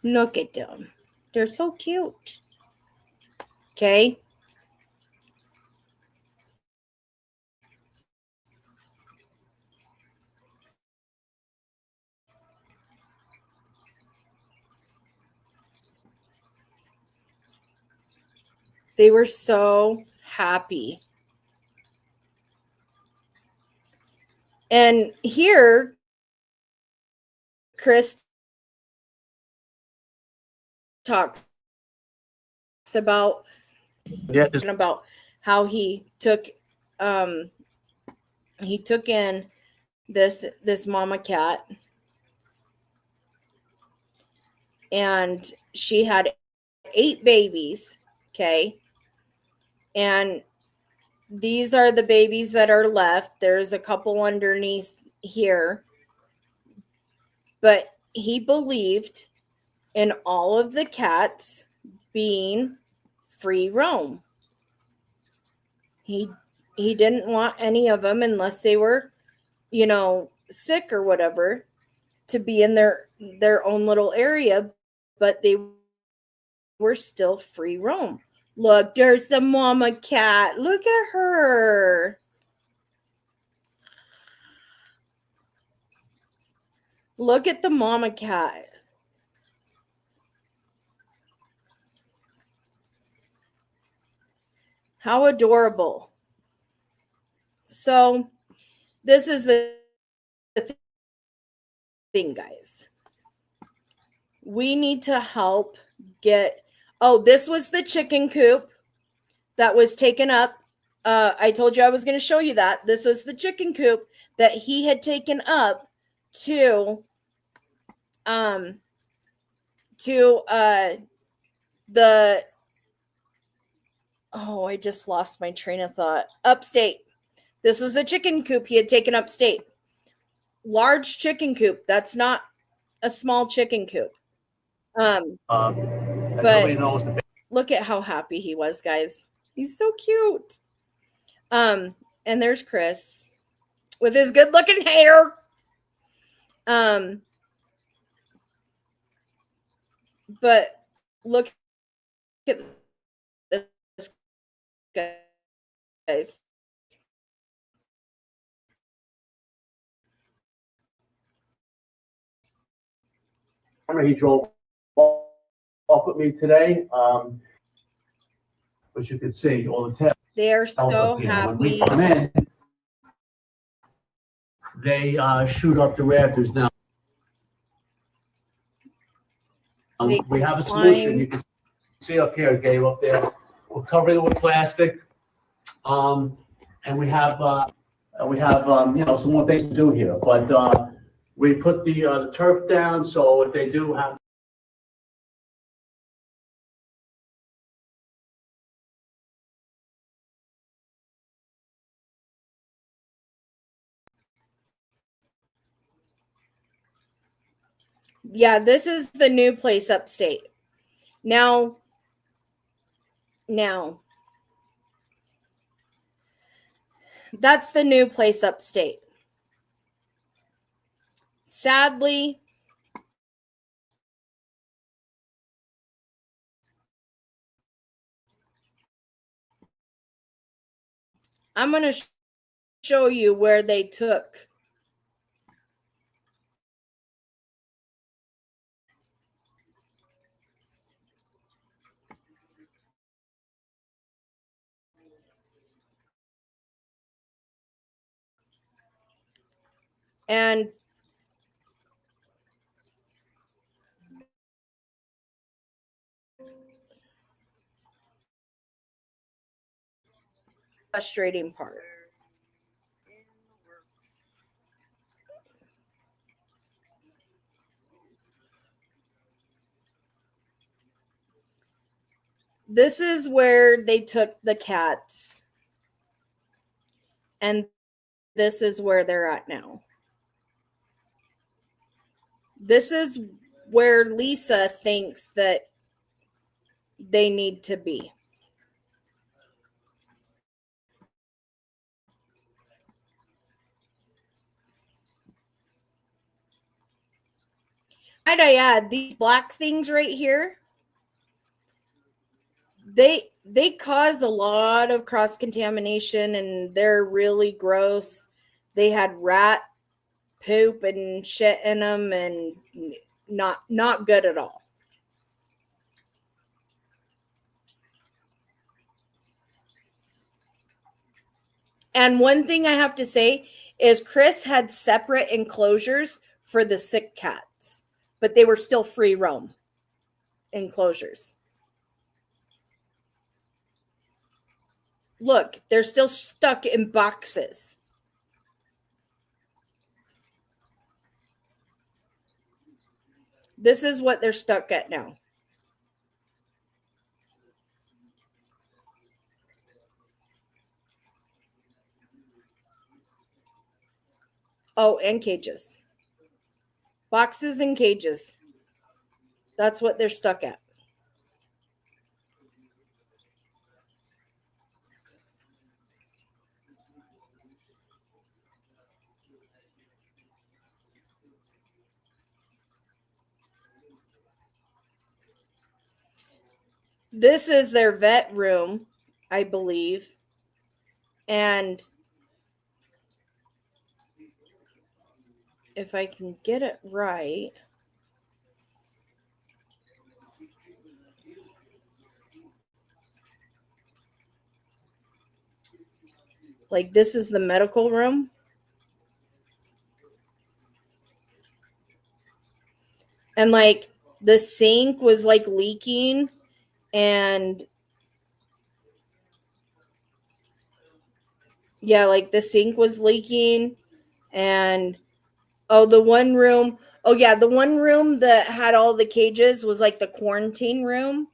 Look at them. They're so cute. Okay. They were so happy. And here, Chris talks about how he took in this mama cat, and she had 8 babies. Okay. And these are the babies that are left. There's a couple underneath here. But he believed in all of the cats being free roam. He didn't want any of them, unless they were, sick or whatever, to be in their own little area, but they were still free roam. Look, there's the mama cat. Look at her. Look at the mama cat. How adorable. So this is the thing, guys. We need to help get... Oh, this was the chicken coop that was taken up. I told you I was going to show you that. This was the chicken coop that he had taken up to the... Oh, I just lost my train of thought. Upstate. This was the chicken coop he had taken upstate. Large chicken coop. That's not a small chicken coop. But nobody knows look at how happy he was, guys. He's so cute. And there's Chris with his good-looking hair. But look at this, He drove off with me today. Which you can see all the tests. They are so When we happy. come in, they shoot up the rafters now. We have a solution. You can see up here, Gabe, up there. We're covering it with plastic. And we have some more things to do here. But we put the turf down, so if they do have Yeah, this is the new place upstate. Now, that's the new place upstate. Sadly, I'm going to show you where they took and frustrating part. This is where they took the cats. And this is where they're at now. This is where Lisa thinks that they need to be. Might I add, these black things right here, they cause a lot of cross contamination and they're really gross. They had rat poop and shit in them and not good at all. And one thing I have to say is Chris had separate enclosures for the sick cats, but they were still free roam enclosures. Look, they're still stuck in boxes. This is what they're stuck at now. Oh, and cages. Boxes and cages. That's what they're stuck at. This is their vet room, I believe. And if I can get it right, like this is the medical room. And like the sink was like leaking and yeah, like the sink was leaking and the one room that had all the cages was like the quarantine room.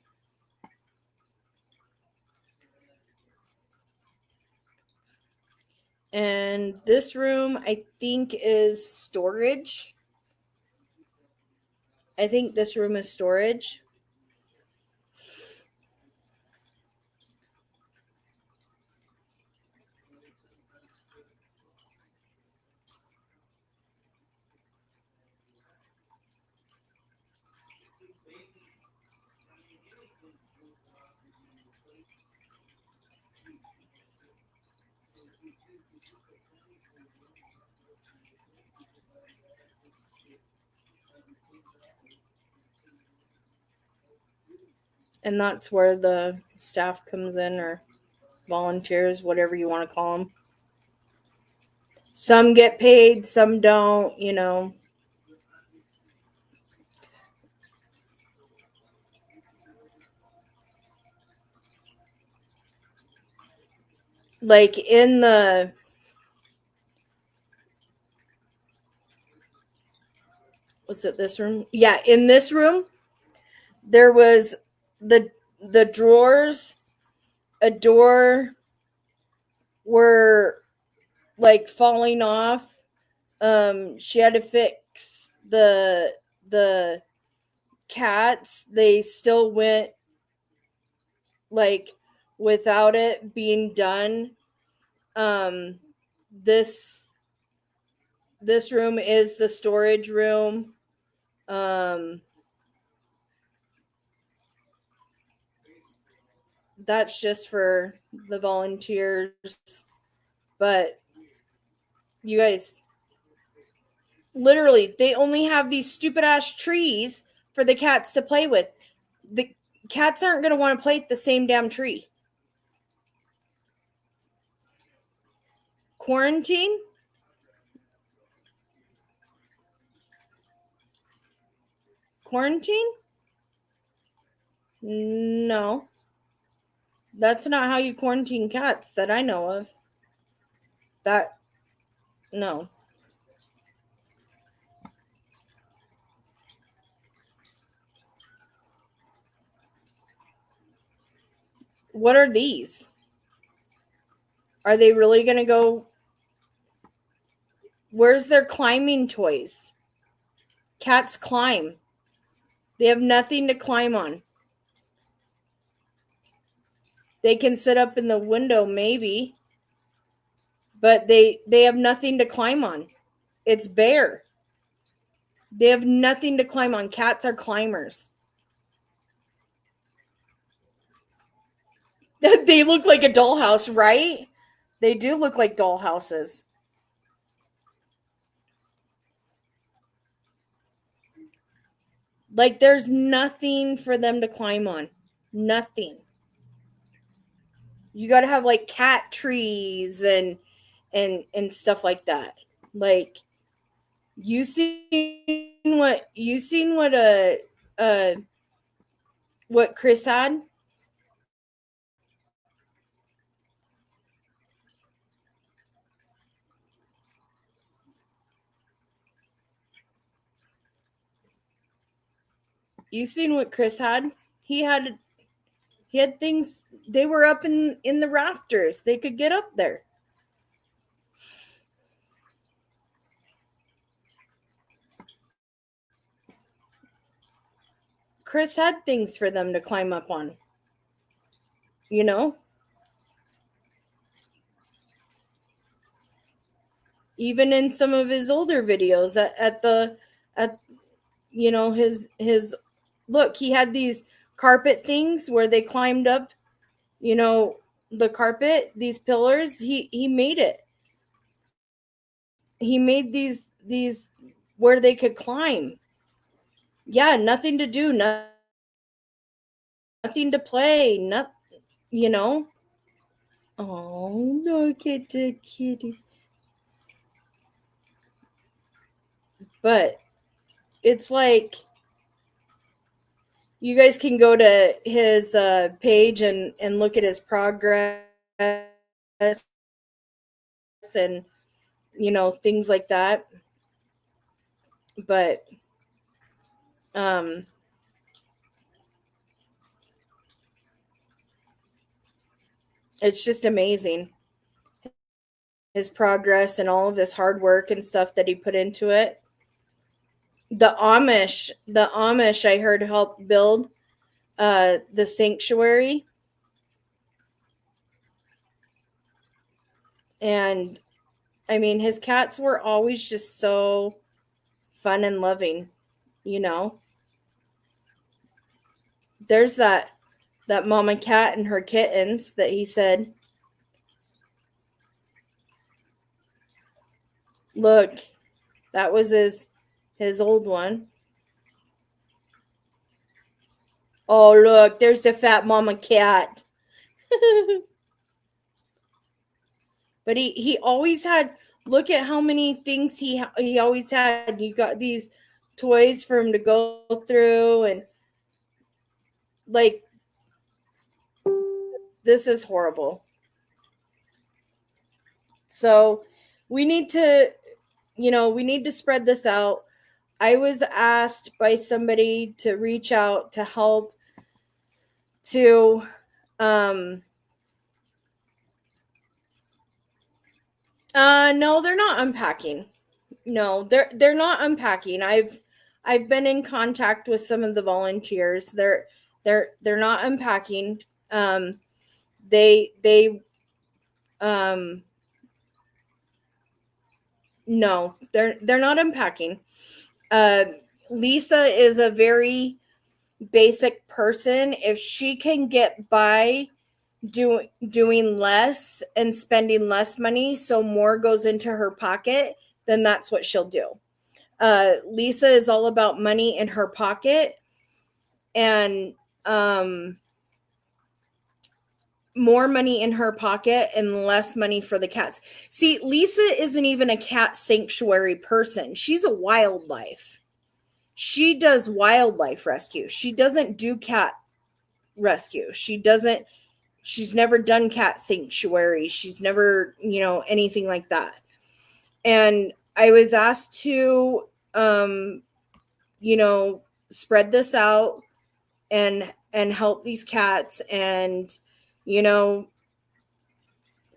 And this room, I think, is storage. I think this room is storage. And that's where the staff comes in, or volunteers, whatever you want to call them. Some get paid, some don't, you know. Like in the was it this room? Yeah, in this room there was the drawers, a door were like falling off. She had to fix the cats. They still went like without it being done. This room is the storage room. That's just for the volunteers. But you guys, literally, they only have these stupid ass trees for the cats to play with. The cats aren't going to want to play at the same damn tree. Quarantine? Quarantine? No. That's not how you quarantine cats that I know of. No. What are these? Are they really going to go? Where's their climbing toys? Cats climb. They have nothing to climb on. They can sit up in the window maybe, but they have nothing to climb on. It's bare. They have nothing to climb on. Cats are climbers. They look like a dollhouse, right? They do look like dollhouses. Like there's nothing for them to climb on. Nothing. You got to have like cat trees and stuff like that. Like you seen what what Chris had? You seen what Chris had? He had things. They were up in the rafters. They could get up there. Chris had things for them to climb up on. You know? Even in some of his older videos at you know, his look, he had these carpet things where they climbed up, you know, the carpet, these pillars. He made it. He made these where they could climb. Yeah, nothing to do, nothing to play, nothing, you know. Oh, look at the kitty. But it's like you guys can go to his page and look at his progress and, you know, things like that. But it's just amazing, his progress and all of his hard work and stuff that he put into it. The Amish I heard helped build the sanctuary. And I mean, his cats were always just so fun and loving, you know. There's that mama cat and her kittens that he said. Look, that was his old one. Oh, look, there's the fat mama cat. But he always had, look at how many things he always had. You got these toys for him to go through, and like, this is horrible. So we need to, we need to spread this out. I was asked by somebody to reach out to help to no, they're not unpacking. No, they're not unpacking. I've been in contact with some of the volunteers. They're not unpacking. They no, they're not unpacking. Lisa is a very basic person. If she can get by doing less and spending less money so more goes into her pocket, then that's what she'll do. Lisa is all about money in her pocket and more money in her pocket and less money for the cats. See, Lisa isn't even a cat sanctuary person. She's a wildlife. She does wildlife rescue. She doesn't do cat rescue. She's never done cat sanctuary. She's never, anything like that. And I was asked to, spread this out and help these cats. And,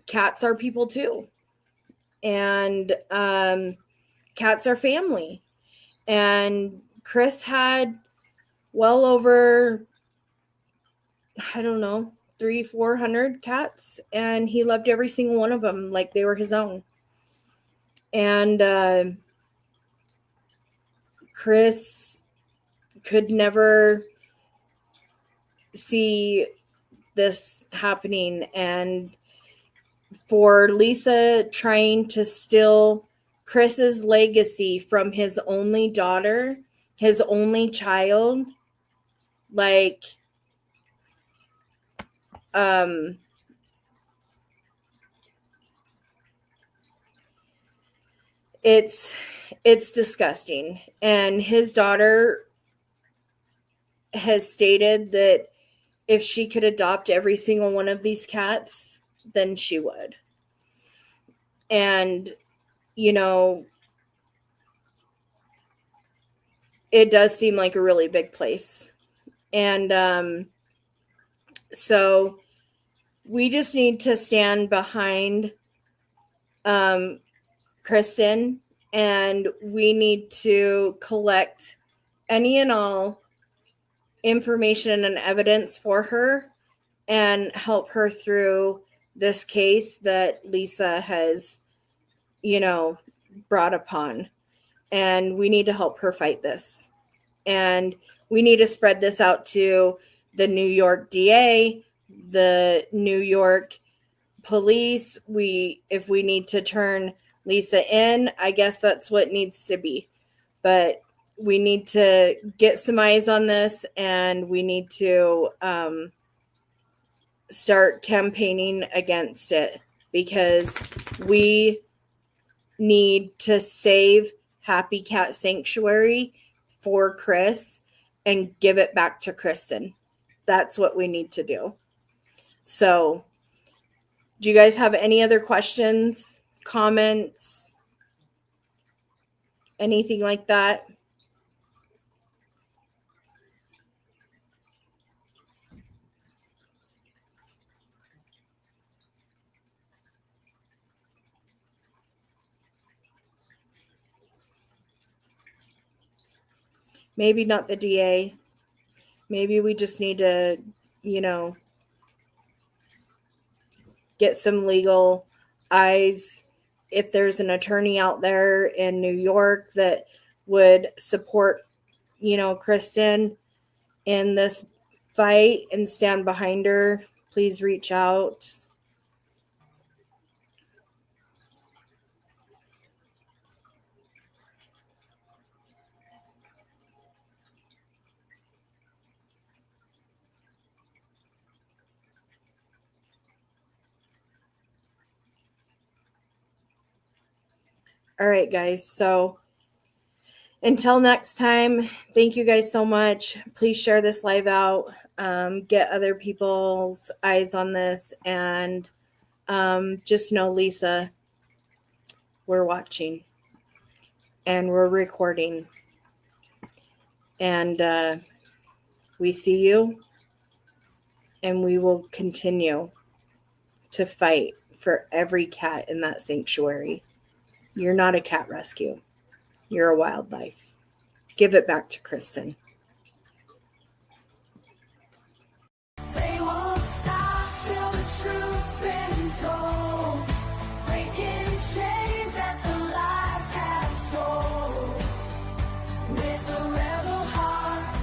cats are people too. And cats are family. And Chris had well over, I don't know, 300-400 cats, and he loved every single one of them like they were his own. And Chris could never see this happening. And for Lisa trying to steal Chris's legacy from his only daughter, his only child, like, it's disgusting. And his daughter has stated that if she could adopt every single one of these cats, then she would. And, it does seem like a really big place. And so we just need to stand behind Kristen, and we need to collect any and all information and evidence for her and help her through this case that Lisa has, brought upon. And we need to help her fight this. And we need to spread this out to the New York DA, the New York police. If we need to turn Lisa in, I guess that's what needs to be. But we need to get some eyes on this, and we need to start campaigning against it, because we need to save Happy Cat Sanctuary for Chris and give it back to Kristen. That's what we need to do. So, do you guys have any other questions, comments, anything like that? Maybe not the DA. Maybe we just need to, get some legal eyes. If there's an attorney out there in New York that would support, Kristen in this fight and stand behind her, please reach out. All right, guys. So until next time, thank you guys so much. Please share this live out, get other people's eyes on this, and just know, Lisa, we're watching and we're recording, and we see you, and we will continue to fight for every cat in that sanctuary. You're not a cat rescue. You're a wildlife. Give it back to Kristen. They won't stop till the truth's been told. Breaking chains that the lies have sold. With a rebel heart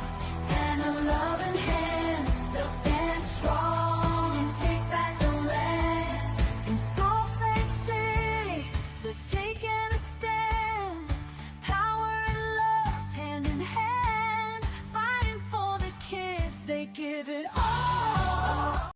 and a loving hand, they'll stand strong and take back the land. In Salt Lake City, they're taking a stand. Power and love hand in hand, fighting for the kids. They give it all.